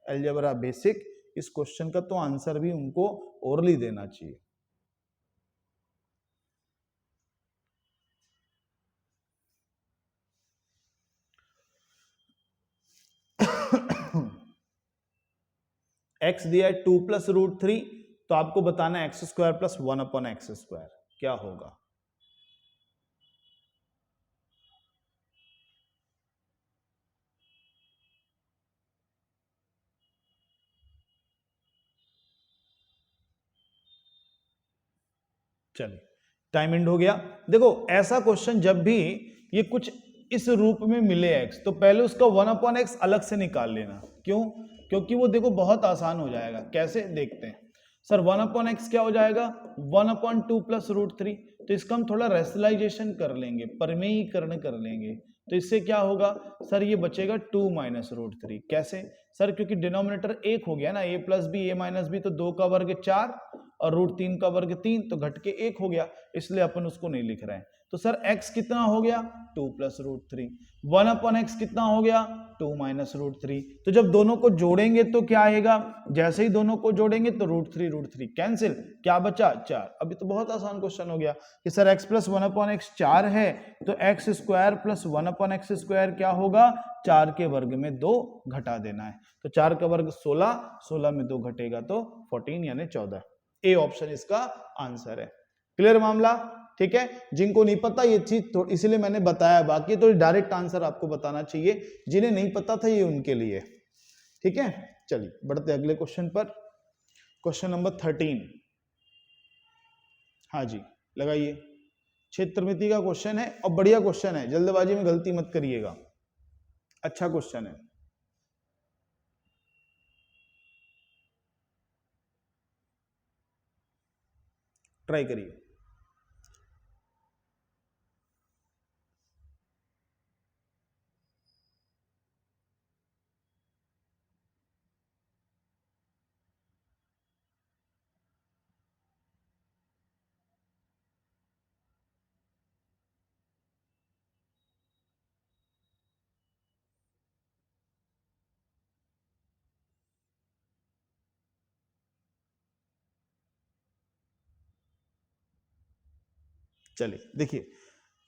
अलजेब्रा बेसिक, इस क्वेश्चन का तो आंसर भी उनको ओरली देना चाहिए। x दिया है 2 प्लस रूट 3, तो आपको बताना है x square plus 1 upon x square क्या होगा। चलिए टाइम एंड हो गया। देखो ऐसा क्वेश्चन जब भी ये कुछ इस रूप में मिले x, तो पहले उसका 1 अपॉन एक्स अलग से निकाल लेना। क्यों? क्योंकि वो देखो बहुत आसान हो जाएगा। कैसे देखते हैं सर, 1 अपॉन एक्स क्या हो जाएगा 1 अपॉन 2 प्लस रूट 3, तो इसका हम थोड़ा रेशनलाइजेशन कर लेंगे, परमेयीकरण कर लेंगे। तो इससे क्या होगा सर, ये बचेगा 2 माइनस रूट 3। कैसे सर, क्योंकि डिनोमिनेटर एक हो गया ना, a plus b a minus b, तो 2 का वर्ग 4 और रूट 3 का वर्ग 3, तो घट के 1 हो गया, इसलिए अपन उसको नहीं लिख रहे हैं। तो सर x कितना हो गया 2 प्लस रूट 3, 1 अपॉन एक्स कितना हो गया 2 माइनस रूट 3। तो जब दोनों को जोड़ेंगे तो क्या आएगा, जैसे ही दोनों को जोड़ेंगे तो रूट 3 कैंसिल, क्या बचा 4। अभी तो बहुत आसान क्वेश्चन हो गया कि sir x plus 1 upon x 4 है, तो x square plus 1 upon x square क्या होगा 4 के वर्ग में 2 घटा देना है। तो 4 का वर्ग 16, 16 में 2 घटेगा तो 14 यानी 14। ए ऑप्शन इसका आंसर है। क्लियर मामला? ठीक है, जिनको नहीं पता ये चीज तो इसलिए मैंने बताया, बाकी तो डायरेक्ट आंसर आपको बताना चाहिए, जिन्हें नहीं पता था ये उनके लिए। ठीक है, चलिए बढ़ते अगले क्वेश्चन पर। Question number 13। हाँ जी, लगाइए। क्षेत्रमिति का क्वेश्चन है और बढ़िया क्वेश्चन है, जल्दबाजी में गलती मत करिएगा, अच्छा क्वेश्चन है। ट्राई करिए। चलिए देखिए,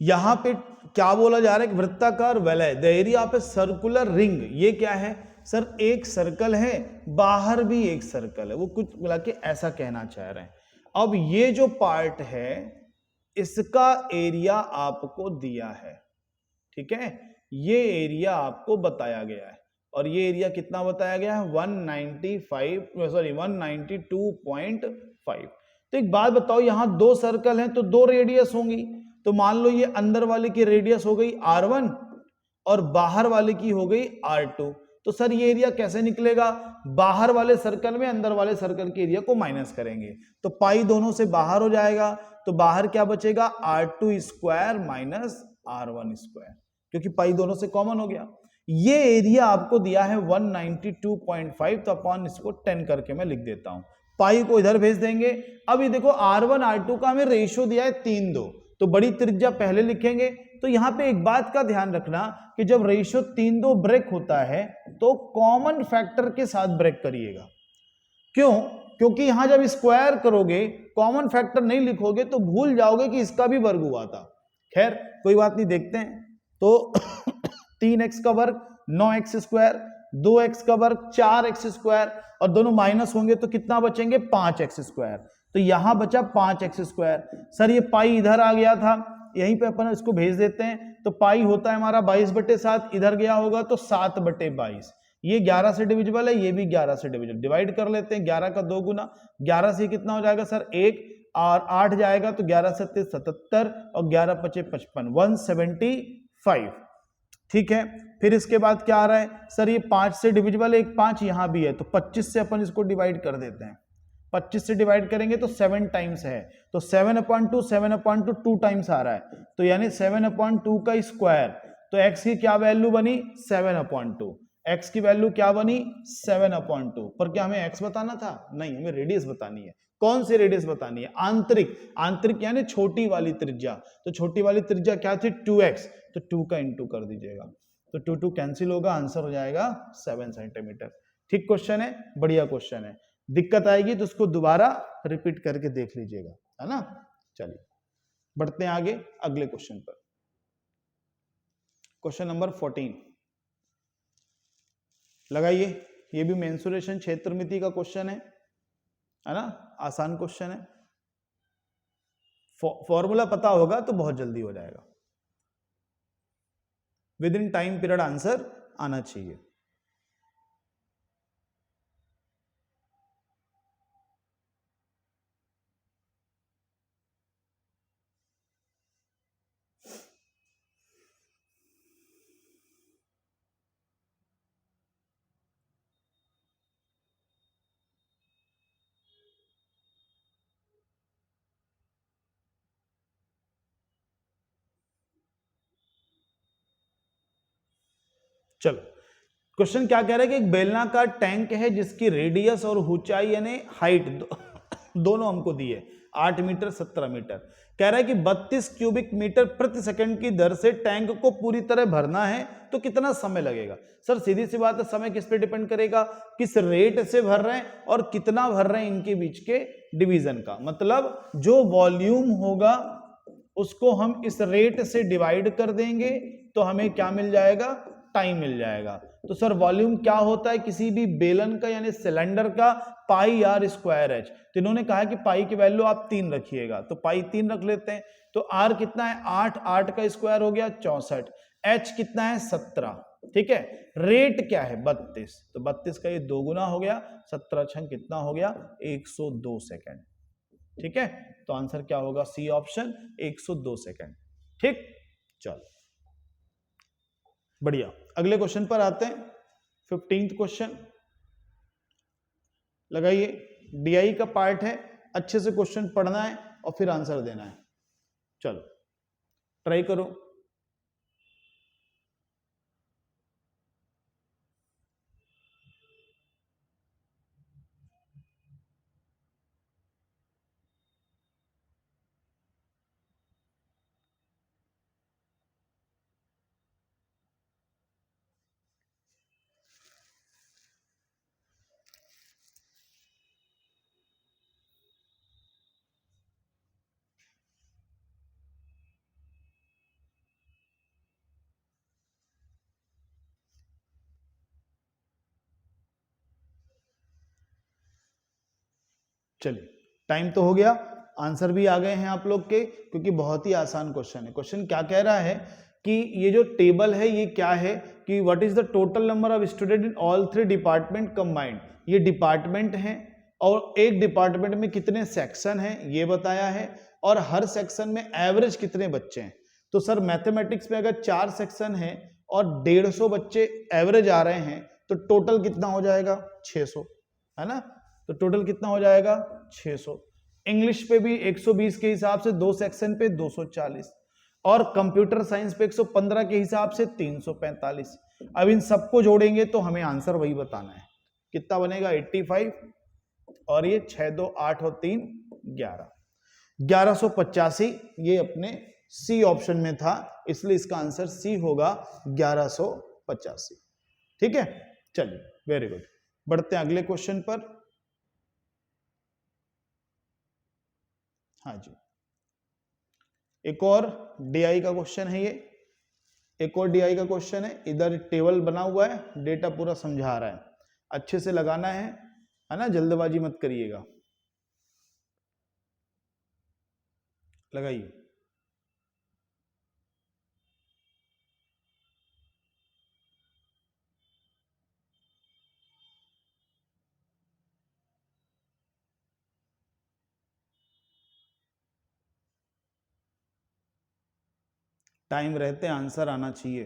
यहां पे क्या बोला जा रहा है कि वृत्ताकार वलय, the area of a circular ring. ये क्या है सर, एक सर्कल है, बाहर भी एक सर्कल है, वो कुछ मिला के ऐसा कहना चाह रहे हैं। अब ये जो पार्ट है इसका एरिया आपको दिया है, ठीक है, ये एरिया आपको बताया गया है, और ये एरिया कितना बताया गया है 192.5। तो एक बात बताओ, यहां दो सर्कल हैं तो दो रेडियस होंगी, तो मान लो ये अंदर वाले की रेडियस हो गई r1 और बाहर वाले की हो गई r2। तो सर ये एरिया कैसे निकलेगा, बाहर वाले सर्कल में अंदर वाले सर्कल के एरिया को माइनस करेंगे, तो पाई दोनों से बाहर हो जाएगा, तो बाहर क्या बचेगा r2 square minus r1 square, क्योंकि पाई दोनों से कॉमन हो गया। ये एरिया आपको दिया है 192.5, तो अपॉन इसको 10 करके मैं लिख देता हूं, पाई को इधर भेज देंगे। अब ये देखो r1 r2 का हमें रेशियो दिया है 3:2, तो बड़ी त्रिज्या पहले लिखेंगे। तो यहां पे एक बात का ध्यान रखना कि जब रेशियो 3:2 ब्रेक होता है तो कॉमन फैक्टर के साथ ब्रेक करिएगा। क्यों? क्योंकि यहां जब स्क्वायर करोगे कॉमन फैक्टर नहीं लिखोगे तो भूल जाओगे कि इसका भी वर्ग हुआ था। खैर कोई बात नहीं, देखते हैं। तो 3x का वर्ग 9x स्क्वायर, 2x का वर्ग 4x स्क्वायर, और दोनों माइनस होंगे तो कितना बचेंगे 5x स्क्वायर, तो यहां बचा 5x स्क्वायर। सर ये पाई इधर आ गया था, यहीं पे अपन इसको भेज देते हैं, तो पाई होता है हमारा 22/7, इधर गया होगा तो 7/22। ये 11 से डिविजिबल है, ये भी 11 से डिविजिबल, डिवाइड कर लेते हैं, 11 का 2 गुना, 11 से कितना हो जाएगा सर 1, और 8 जाएगा तो 11 से 77 और 11 पचे 55, 175। ठीक है, फिर इसके बाद क्या आ रहा है सर, ये 5 से डिविजिबल है, एक 5 यहां भी है, तो 25 से अपन इसको डिवाइड कर देते हैं। 25 से डिवाइड करेंगे तो 7 टाइम्स है, तो 7/2 7/2 2 टाइम्स आ रहा है, तो यानी 7/2 का स्क्वायर, तो x की क्या वैल्यू बनी 7/2, x की वैल्यू क्या बनी 7/2, पर क्या हमें x बताना था? नहीं, हमें रेडियस बतानी है। कौन सी रेडियस बतानी है? आंतरिक। आंतरिक यानी छोटी वाली त्रिज्या। तो छोटी वाली त्रिज्या क्या थी? 2x, तो 2 का इंटू कर दीजिएगा, तो 2 2 कैंसिल होगा, आंसर हो जाएगा 7 सेंटीमीटर। ठीक क्वेश्चन है, बढ़िया क्वेश्चन है। दिक्कत आएगी तो उसको दोबारा रिपीट करके देख लीजिएगा, है ना। चलिए बढ़ते हैं आगे अगले क्वेश्चन पर। क्वेश्चन नंबर 14 लगाइए। ये भी मेंसुरेशन क्षेत्रमिति का क्वेश्चन है ना, आसान क्वेश्चन है। फॉर्मूला पता होगा तो बहुत जल्दी हो जाएगा। With in time period answer आना चाहिए। चलो क्वेश्चन क्या कह रहा है कि एक बेलनाकार टैंक है जिसकी रेडियस और ऊंचाई यानी हाइट दोनों हमको दी है 8 मीटर 17 मीटर। कह रहा है कि 32 क्यूबिक मीटर प्रति सेकंड की दर से टैंक को पूरी तरह भरना है तो कितना समय लगेगा। सर सीधी सी बात है, समय किस पे डिपेंड करेगा? किस रेट से भर रहे हैं और कितना भर रहे हैं, इनके बीच के डिवीजन का। मतलब जो वॉल्यूम होगा उसको हम इस रेट से डिवाइड कर देंगे तो हमें क्या मिल जाएगा? टाइम मिल जाएगा। तो सर वॉल्यूम क्या होता है किसी भी बेलन का यानी सिलेंडर का? पाई आर स्क्वायर एच। तो इन्होंने कहा कि पाई की वैल्यू आप 3 रखिएगा, तो पाई 3 रख लेते हैं। तो आर कितना है? 8, 8 का स्क्वायर हो गया 64, एच कितना है? 17। ठीक है, रेट क्या है? 32, तो 32 का ये 2 गुना हो गया, 17 छंग कितना हो गया? 102 सेकेंड। ठीक है, तो आंसर क्या होगा? C option, 102 second. ठीक, चलो बढ़िया। अगले क्वेश्चन पर आते हैं। 15th क्वेश्चन लगाइए। डीआई का पार्ट है, अच्छे से क्वेश्चन पढ़ना है और फिर आंसर देना है। चलो ट्राई करो। चलिए टाइम तो हो गया, आंसर भी आ गए हैं आप लोग के, क्योंकि बहुत ही आसान क्वेश्चन है। क्वेश्चन क्या कह रहा है कि ये जो टेबल है ये क्या है कि what is the total number of student in all 3 department combined. ये डिपार्टमेंट हैं और एक डिपार्टमेंट में कितने सेक्शन हैं ये बताया है, और हर सेक्शन में एवरेज कितने बच्चे हैं। तो सर मैथमेटिक्स में अगर 4 सेक्शन है और 150 बच्चे एवरेज आ रहे हैं तो टोटल कितना हो जाएगा? 600, है ना। तो टोटल कितना हो जाएगा? 600। इंग्लिश पे भी 120 के हिसाब से 2 सेक्शन पे 240, और कंप्यूटर साइंस पे 115 के हिसाब से 345। अब इन सबको जोड़ेंगे तो हमें आंसर वही बताना है, कितना बनेगा? 85, और ये 6 2 8 और 3 11, 1185। ये अपने सी ऑप्शन में था, इसलिए इसका आंसर सी होगा 1185। ठीक है, चलिए वेरी गुड। बढ़ते हैं अगले क्वेश्चन पर। हाँ जी, एक और डीआई का क्वेश्चन है ये, एक और डीआई का क्वेश्चन है। इधर टेबल बना हुआ है, डेटा पूरा समझा रहा है, अच्छे से लगाना है ना, जल्दबाजी मत करिएगा। लगाइए। टाइम रहते आंसर आना चाहिए।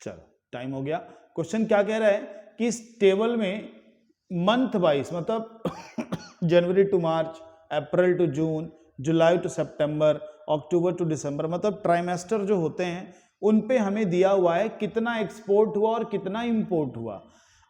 चलो टाइम हो गया। क्वेश्चन क्या कह रहा है कि इस टेबल में मंथ वाइज, मतलब January to March, April to June, July to September, October to December, मतलब ट्राइमेस्टर जो होते हैं उन पे हमें दिया हुआ है कितना एक्सपोर्ट हुआ और कितना इंपोर्ट हुआ।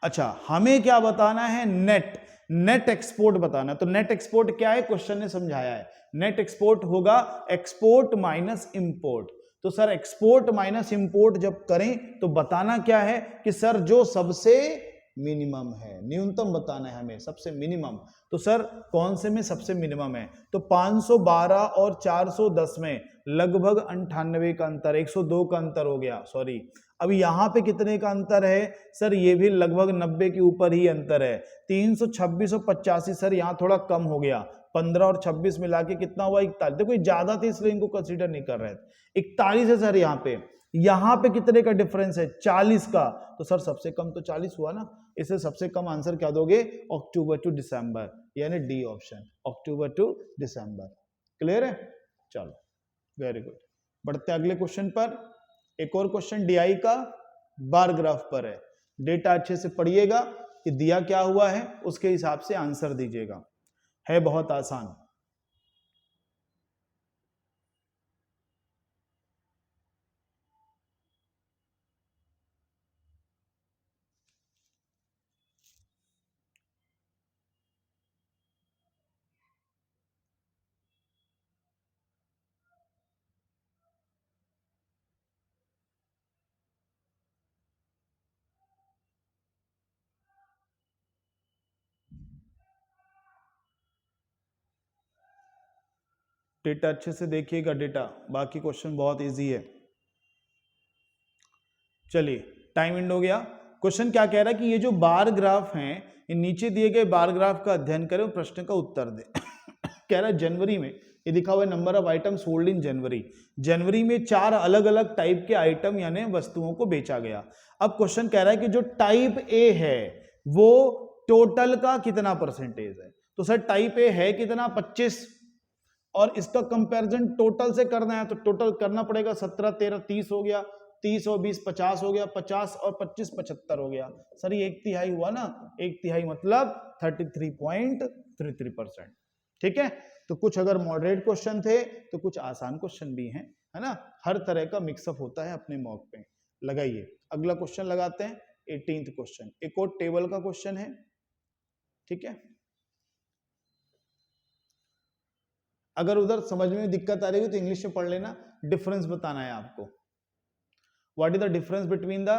अच्छा, हमें क्या बताना है? नेट एक्सपोर्ट बताना। तो नेट एक्सपोर्ट क्या है? क्वेश्चन ने समझाया है, नेट एक्सपोर्ट होगा एक्सपोर्ट माइनस इंपोर्ट। तो सर एक्सपोर्ट माइनस इंपोर्ट जब करें तो बताना क्या है कि सर जो सबसे मिनिमम है, न्यूनतम बताना है हमें, सबसे मिनिमम। तो सर कौन से में सबसे मिनिमम है? तो 512 और 410 में लगभग 98 का अंतर, 102 का अंतर हो गया, सॉरी। अब यहां पे कितने का अंतर है? सर ये भी लगभग 90 के ऊपर ही अंतर है, 326 और 85। सर यहां थोड़ा कम हो गया, 15 और 26 मिला के कितना हुआ? 41। देखो ज्यादा थे इसलिए इनको कंसीडर नहीं कर रहे थे। 41 है सर यहां पे कितने का डिफरेंस है? 40 का। तो सर सबसे कम तो 40 हुआ ना, इससे सबसे कम आंसर क्या दोगे? अक्टूबर टू दिसंबर, यानी D option, October to December. Clear है? चलो वेरी गुड, बढ़ते अगले क्वेश्चन पर। एक और क्वेश्चन डीआई का बार ग्राफ पर है। डेटा अच्छे से पढ़िएगा कि दिया क्या हुआ है, उसके हिसाब से आंसर दीजिएगा, है बहुत आसान। डेटा अच्छे से देखिएगा, डेटा, बाकी क्वेश्चन बहुत इजी है। चलिए टाइम एंड हो गया। क्वेश्चन क्या कह रहा है कि ये जो बार ग्राफ हैं, ये नीचे दिए गए बार ग्राफ का अध्ययन करें और प्रश्न का उत्तर दें। कह रहा है जनवरी में, ये लिखा हुआ है number of items sold in January, जनवरी में 4 अलग अलग टाइप के आइटम यानी वस्तुओं को बेचा गया। अब क्वेश्चन कह रहा है कि जो टाइप ए है वो टोटल का कितना परसेंटेज है? तो सर टाइप ए है कितना? 25, और इसका कंपैरिजन टोटल से करना है तो टोटल करना पड़ेगा, 17 13 30 हो गया, 30 और 20 50 हो गया, 50 और 25 75 हो गया। सर ये 1/3 हुआ ना, 1/3 मतलब 33.33%। ठीक है, तो कुछ अगर मॉडरेट क्वेश्चन थे तो कुछ आसान क्वेश्चन भी हैं, है ना। हर तरह का मिक्सअप होता है अपने मॉक पे। लगाइए अगला क्वेश्चन लगाते हैं, 18th क्वेश्चन, एक और टेबल का क्वेश्चन है। ठीक है, अगर उधर समझ में दिक्कत आ रही है तो इंग्लिश में पढ़ लेना। डिफरेंस बताना है आपको। What is the difference between the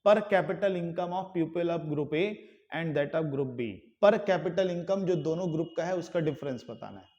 per capital income of people of group A and that of group B? Per capital income जो दोनों ग्रुप का है उसका डिफरेंस बताना है।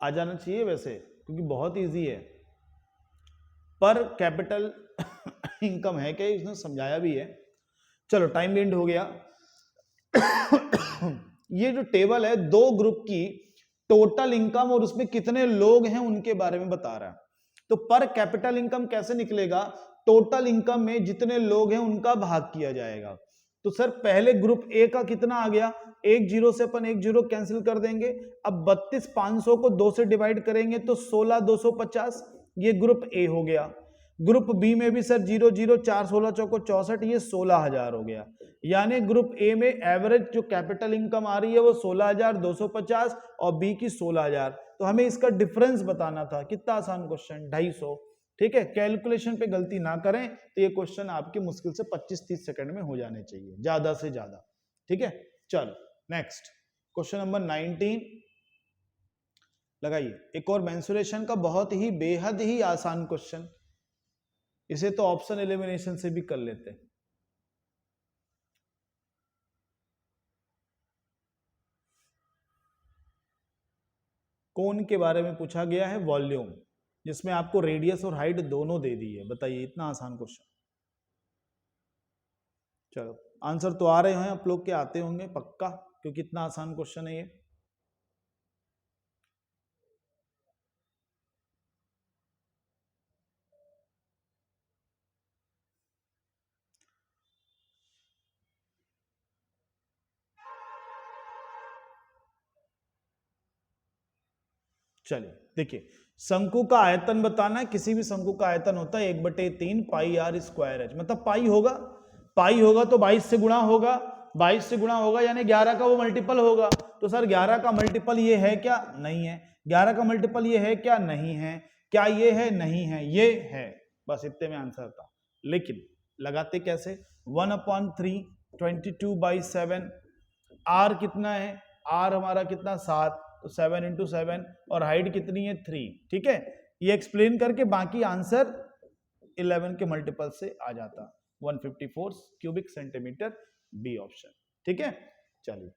आ जाना चाहिए वैसे, क्योंकि बहुत इजी है। पर कैपिटल इनकम है क्या, इसने समझाया भी है। चलो टाइम एंड हो गया। ये जो टेबल है दो ग्रुप की टोटल इनकम और उसमें कितने लोग हैं उनके बारे में बता रहा है। तो पर कैपिटल इनकम कैसे निकलेगा? टोटल इनकम में जितने लोग हैं उनका भाग किया जाएगा। तो सर पहले ग्रुप ए का कितना आ गया? एक जीरो से अपन एक जीरो कैंसिल कर देंगे। अब 32,500 को 2 से डिवाइड करेंगे तो 16,250, ये ग्रुप ए हो गया। ग्रुप बी में भी सर 0 0 4 16 चौको 64, ये 16,000 हो गया। यानी ग्रुप ए में एवरेज जो कैपिटल इनकम आ रही है वो 16,250 और बी की 16,000। तो हमें इसका डिफरेंस बताना था। कितना आसान क्वेश्चन, 250। ठीक है, कैलकुलेशन पे गलती ना करें तो ये क्वेश्चन आपके मुश्किल से 25-30 सेकंड में हो जाने चाहिए, ज्यादा से ज्यादा। ठीक है, चलो नेक्स्ट क्वेश्चन नंबर 19 लगाइए। एक और मेंसुरेशन का बहुत ही बेहद ही आसान क्वेश्चन, इसे तो ऑप्शन एलिमिनेशन से भी कर लेते हैं। कोन के बारे में पूछा गया है, वॉल्यूम, जिसमें आपको रेडियस और हाइट दोनों दे दी है। बताइए इतना आसान क्वेश्चन। चलो आंसर तो आ रहे हैं आप लोग के, आते होंगे पक्का, क्योंकि इतना आसान क्वेश्चन है ये। चलिए देखिए, शंकु का आयतन बताना है। किसी भी शंकु का आयतन होता है 1/3 पाई आर स्क्वायर एच, मतलब पाई होगा तो 22 से गुणा होगा, 22 से गुणा होगा यानी 11 का वो मल्टीपल होगा। तो सर 11 का मल्टीपल ये है क्या? नहीं है। 11 का मल्टीपल ये है क्या? नहीं है। क्या ये है? नहीं है, ये है। बस इतने में आंसर था। लेकिन लगाते कैसे? 1/3 22/7, आर कितना है? आर हमारा कितना? 7, तो 7 × 7, और हाइट कितनी है? 3। ठीक है, ये एक्सप्लेन करके बाकी आंसर 11 के मल्टीपल से आ जाता, 154 क्यूबिक सेंटीमीटर, बी ऑप्शन। ठीक है, चलिए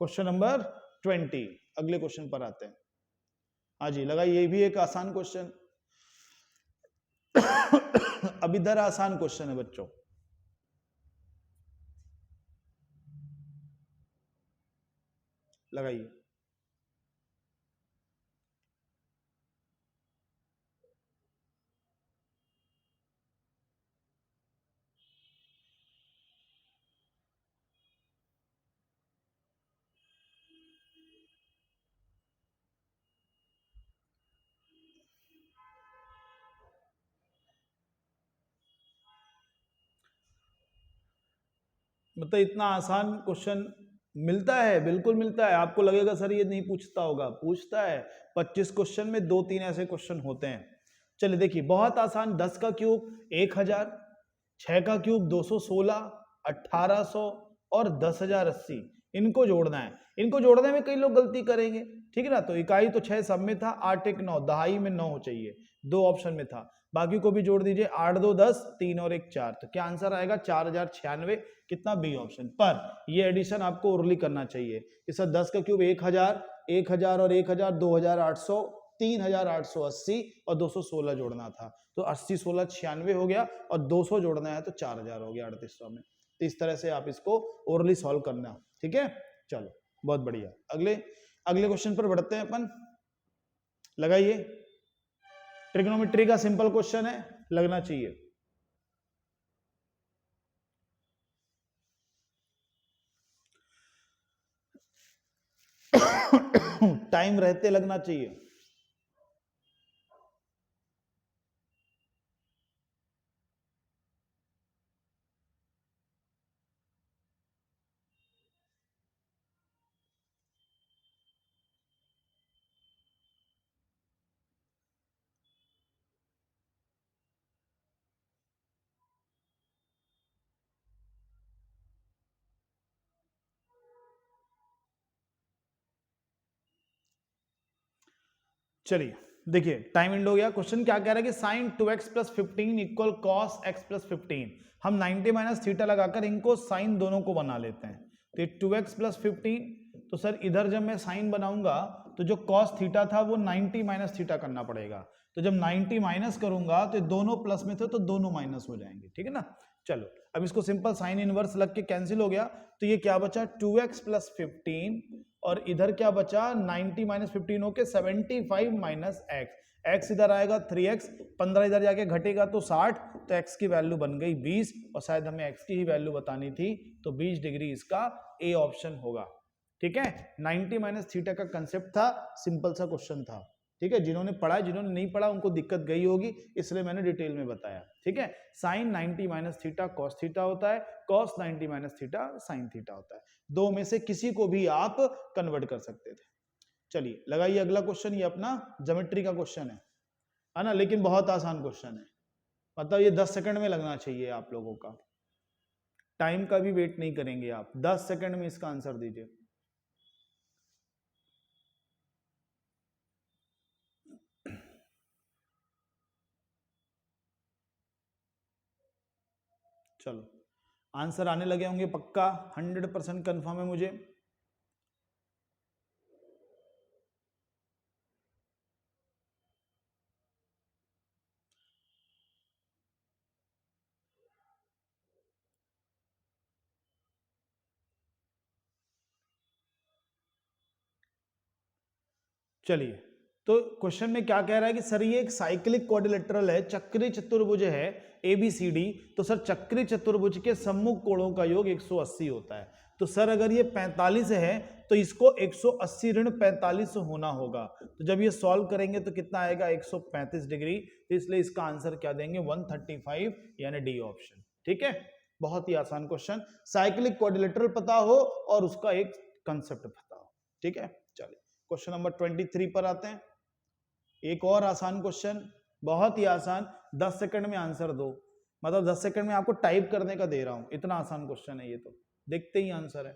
क्वेश्चन नंबर 20, अगले क्वेश्चन पर आते हैं। हाँ जी, लगा ये भी एक आसान क्वेश्चन। अब इधर आसान क्वेश्चन है बच्चों, लगाइए। मतलब इतना आसान क्वेश्चन मिलता है? बिल्कुल मिलता है। आपको लगेगा सर ये नहीं पूछता होगा, पूछता है। 25 क्वेश्चन में 2-3 ऐसे क्वेश्चन होते हैं। चलिए देखिए, बहुत आसान। 10 का क्यूब 1000, 6 का क्यूब 216, 1800 और 10,080, इनको जोड़ना है। इनको जोड़ने में कई लोग गलती करेंगे, ठीक है ना। तो इकाई तो 6 सब में था, 8 1 9, दहाई में 9 चाहिए, 2 ऑप्शन में था। बाकी को भी जोड़ दीजिए, 8 2 10, 3 और 1 4, तो क्या आंसर आएगा? 4096, कितना? B option. पर ये एडिशन आपको ओरली करना चाहिए कि सर 10 का क्यूब 1000, 1000 और 1000 2800, 3880 और 216 जोड़ना था, तो 80 16 96 हो गया, और 200 जोड़ना है तो 4000 हो गया 3800 में। तो इस तरह से आप इसको ओरली सॉल्व करना, ठीक है। चलो बहुत बढ़िया, अगले क्वेश्चन पर बढ़ते हैं अपन। लगाइए, ट्रिग्नोमेट्री का सिंपल क्वेश्चन है, लगना चाहिए। टाइम रहते लगना चाहिए। चलिए देखिए, टाइम एंड हो गया। क्वेश्चन क्या कह रहा है कि sign 2x + 15 equal cos x + 15। हम 90 - थीटा लगाकर इनको साइन दोनों को बना लेते हैं। तो ये 2x + 15, तो सर इधर जब मैं साइन बनाऊंगा तो जो कॉस थीटा था वो 90 - थीटा करना पड़ेगा। तो जब 90 माइनस करूंगा तो दोनों प्लस में थे तो दोनों माइनस हो जाएंगे, ठीक है ना। चलो अब इसको सिंपल साइन इनवर्स लग के कैंसिल हो गया, तो ये क्या बचा? 2x + 15, और इधर क्या बचा? 90 - 15 होके 75 - x। x इधर आएगा 3x, 15 इधर जाके घटेगा तो 60, तो x की वैल्यू बन गई 20, और शायद हमें x की ही वैल्यू बतानी थी, तो 20 डिग्री इसका ए ऑप्शन होगा। ठीक है, 90 - थीटा का कंसेप्ट था, सिंपल सा क्वेश्चन था। ठीक है, जिन्होंने पढ़ा, जिन्होंने नहीं पढ़ा उनको दिक्कत गई होगी, इसलिए मैंने डिटेल में बताया। ठीक है, साइन 90 - थीटा कॉस थीटा होता है, कॉस 90 - थीटा साइन थीटा होता है। दो में से किसी को भी आप कन्वर्ट कर सकते थे। चलिए लगाइए अगला क्वेश्चन, ये अपना ज्योमेट्री का क्वेश्चन है ना, लेकिन बहुत आसान क्वेश्चन है। मतलब ये 10 सेकंड में लगना चाहिए आप लोगों का, टाइम का भी वेट नहीं करेंगे आप, 10 सेकंड में इसका आंसर दीजिए। चलो आंसर आने लगे होंगे पक्का, 100% कंफर्म है मुझे। चलिए, तो क्वेश्चन में क्या कह रहा है कि सर ये एक साइक्लिक क्वाड्रिलेटरल है, चक्रीय चतुर्भुज है ABCD। तो सर चक्रीय चतुर्भुज के सम्मुख कोणों का योग 180 होता है। तो सर अगर ये 45 है तो इसको 180 ऋण 45 होना होगा। तो जब ये सॉल्व करेंगे तो कितना आएगा 135 डिग्री। तो इसलिए इसका आंसर क्या देंगे 135 यानी डी ऑप्शन। ठीक है, बहुत ही आसान क्वेश्चन, साइक्लिक क्वाड्रिलेटरल पता हो और उसका एक कंसेप्ट पता हो। ठीक है, चलिए क्वेश्चन नंबर 23 पर आते हैं। एक और आसान क्वेश्चन, बहुत ही आसान, 10 सेकंड में आंसर दो, मतलब 10 सेकंड में आपको टाइप करने का दे रहा हूं, इतना आसान क्वेश्चन है ये, तो देखते ही आंसर है।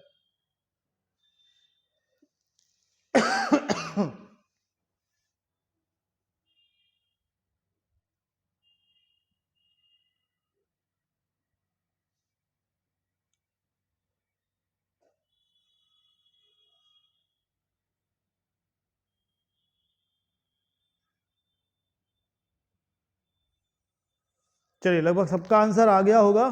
चलिए, लगभग सबका आंसर आ गया होगा।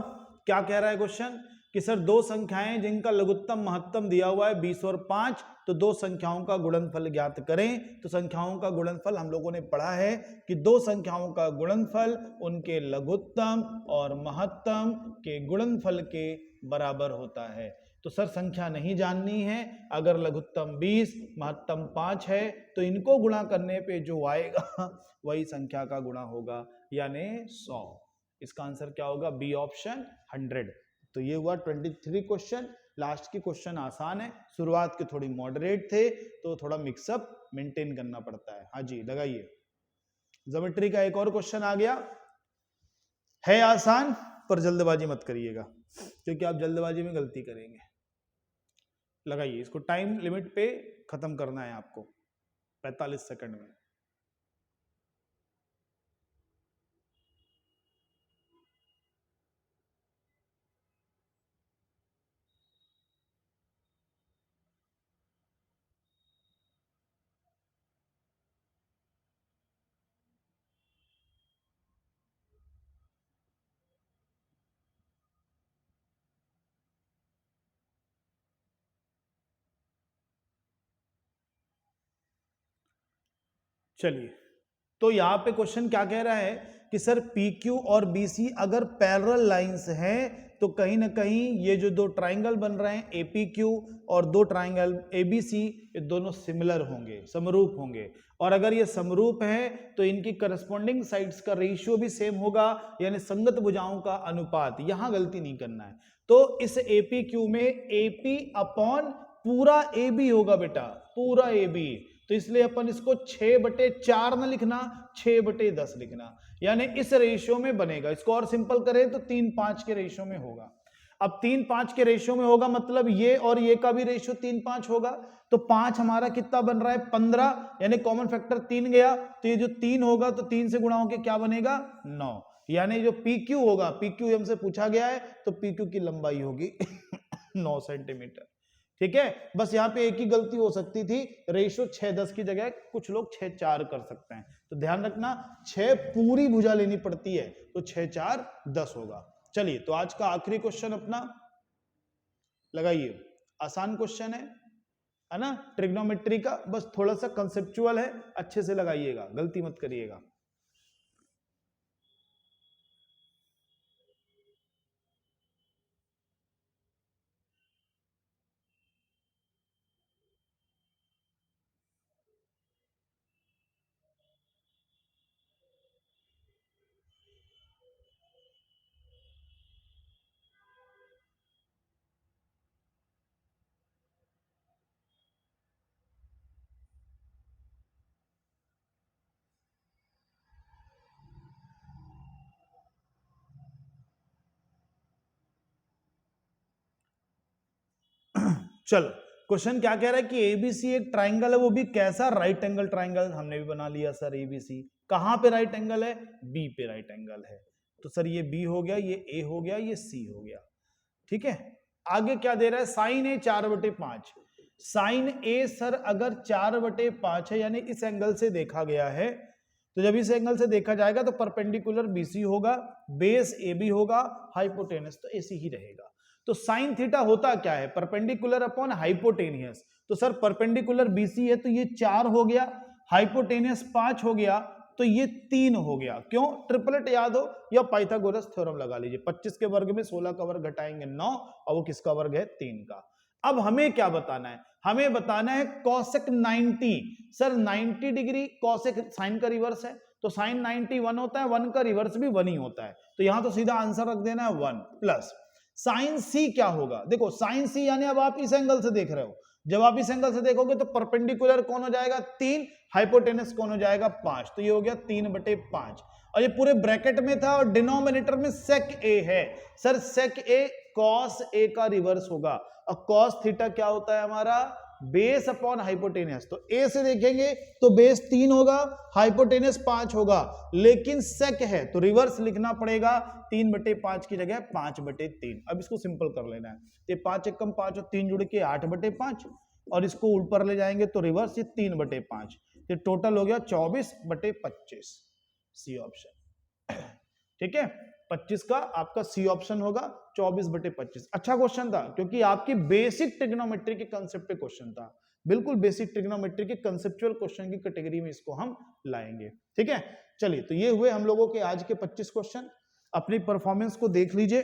क्या कह रहा है क्वेश्चन कि सर दो संख्याएं जिनका लघुत्तम महत्तम दिया हुआ है 20 और 5, तो दो संख्याओं का गुणनफल ज्ञात करें। तो संख्याओं का गुणनफल हम लोगों ने पढ़ा है कि दो संख्याओं का गुणनफल उनके लघुत्तम और महत्तम के गुणनफल के बराबर होता है। तो सर संख्या नहीं जाननी है, अगर लघुत्तम 20 महत्तम 5 है तो इनको गुणा करने पे जो आएगा वही संख्या का गुणा होगा, यानी 100। इसका आंसर क्या होगा, बी ऑप्शन 100। तो ये हुआ 23 क्वेश्चन। लास्ट की क्वेश्चन आसान है, शुरुआत के थोड़ी मॉडरेट थे तो थोड़ा मिक्सअप मेंटेन करना पड़ता है। हाँ जी, लगाइए। ज्योमेट्री का एक और क्वेश्चन आ गया है, आसान, पर जल्दबाजी मत करिएगा क्योंकि आप जल्दबाजी में गलती करेंगे। लगाइए, इसको टाइम लिमिट पे खत्म करना है आपको 45 सेकंड में। चलिए, तो यहां पे क्वेश्चन क्या कह रहा है कि सर PQ और BC अगर पैरेलल लाइंस हैं तो कहीं ना कहीं ये जो दो ट्राइंगल बन रहे हैं APQ और दो ट्राइंगल ABC, ये दोनों सिमिलर होंगे, समरूप होंगे। और अगर ये समरूप है तो इनकी करस्पॉन्डिंग साइड्स का रेशियो भी सेम होगा, यानी संगत भुजाओं का अनुपात। यहां गलती नहीं करना है। तो इस APQ में AP अपॉन पूरा AB होगा बेटा, पूरा AB। तो इसलिए अपन इसको 6/4 ना लिखना, 6/10 लिखना, यानी इस रेशियो में बनेगा। इसको और सिंपल करें तो 3:5 के रेशियो में होगा। अब 3:5 के रेशियो में होगा मतलब ये और ये का भी रेशियो 3:5 होगा। तो 5 हमारा कितना बन रहा है 15, यानी कॉमन फैक्टर 3 गया। तो ये जो 3 होगा तो 3 से गुणा होकर क्या बनेगा 9, यानी जो PQ होगा, PQ हमसे पूछा गया है तो PQ की लंबाई होगी 9 सेंटीमीटर। ठीक है, बस यहाँ पे एक ही गलती हो सकती थी, रेशियो 6:10 की जगह कुछ लोग 6:4 कर सकते हैं। तो ध्यान रखना 6 पूरी भुजा लेनी पड़ती है, तो 6×4=10 होगा। चलिए, तो आज का आखिरी क्वेश्चन अपना लगाइए, आसान क्वेश्चन है ना, ट्रिग्नोमेट्री का, बस थोड़ा सा कंसेप्चुअल है, अच्छे से लगाइएगा, गलती मत करिएगा। चलो, क्वेश्चन क्या कह रहा है कि एबीसी एक ट्राइंगल है, वो भी कैसा, राइट एंगल ट्राइंगल। हमने भी बना लिया सर एबीसी। कहां पे राइट एंगल है, बी पे राइट एंगल है। तो सर ये बी हो गया, ये ए हो गया, ये सी हो गया। ठीक है, आगे क्या दे रहा है, साइन ए 4/5। साइन ए सर अगर 4/5 है, यानी इस एंगल से देखा गया है, तो जब इस एंगल से देखा जाएगा तो परपेंडिकुलर बीसी होगा, बेस ए बी होगा, हाइपोटेनस तो एसी ही रहेगा। तो साइन थीटा होता क्या है, परपेंडिकुलर अपॉन हाइपोटेनियस। तो सर परपेंडिकुलर बीसी है तो ये 4 हो गया, हाइपोटेनियस 5 हो गया, तो ये 3 हो गया। क्यों, ट्रिपलेट याद हो या पाइथागोरस थ्योरम लगा लीजिए। 25 के वर्ग में 16 का वर्ग घटाएंगे 9, और वो किसका वर्ग है 3 का। अब हमें क्या बताना है, हमें बताना है cosec 90। Sir 90 degree cosec sine का रिवर्स है, तो साइन 90 1 होता है, 1 का रिवर्स भी 1 ही होता है, तो यहां तो सीधा आंसर रख देना है 1 प्लस साइन सी क्या होगा। देखो साइन सी यानी अब आप इस एंगल से देख रहे हो, जब आप इस एंगल से देखोगे तो परपेंडिकुलर कौन हो जाएगा 3, हाइपोटेनस कौन हो जाएगा 5, तो ये हो गया 3/5 और ये पूरे ब्रैकेट में था और डिनोमिनेटर में सेक ए है। Sir sec A cos A का रिवर्स होगा और कॉस थीटा क्या होता है हमारा बेस अपॉन हाइपोटेनस, तो ए से देखेंगे तो बेस 3 होगा, हाइपोटेनस 5 होगा, लेकिन सेक है तो रिवर्स लिखना पड़ेगा 3/5 की जगह 5/3। अब इसको सिंपल कर लेना है, ये 5 एकम 5 और 3 जुड़ के 8/5 और इसको ऊपर ले जाएंगे तो रिवर्स ये 3/5, ये टोटल हो गया 24/25, सी ऑप्शन। ठीक है, 25 का आपका सी ऑप्शन होगा 24/25। अच्छा क्वेश्चन था क्योंकि आपकी बेसिक ट्रिग्नोमेट्री के कंसेप्ट पे क्वेश्चन था, बिल्कुल बेसिक ट्रिग्नोमेट्री के कंसेप्चुअल क्वेश्चन की कैटेगरी में इसको हम लाएंगे। ठीक है, चलिए तो ये हुए हम लोगों के आज के 25 क्वेश्चन। अपनी परफॉर्मेंस को देख लीजिए,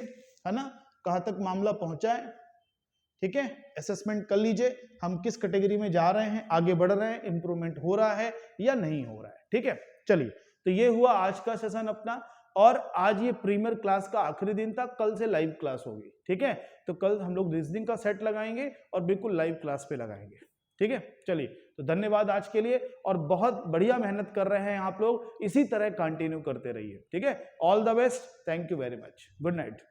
है ना, कहां तक मामला पहुंचा है। ठीक है, असेसमेंट कर लीजिए हम किस कैटेगरी में जा रहे हैं, आगे बढ़ रहे हैं, इंप्रूवमेंट हो रहा है या नहीं हो रहा है। ठीक है, चलिए तो ये हुआ आज का सेशन अपना, और आज ये प्रीमियर क्लास का आखिरी दिन था, कल से लाइव क्लास होगी। ठीक है, तो कल हम लोग रीजनिंग का सेट लगाएंगे और बिल्कुल लाइव क्लास पे लगाएंगे। ठीक है, चलिए तो धन्यवाद आज के लिए, और बहुत बढ़िया मेहनत कर रहे हैं आप लोग, इसी तरह कंटिन्यू करते रहिए। ठीक है, all the best, thank you very much, good night.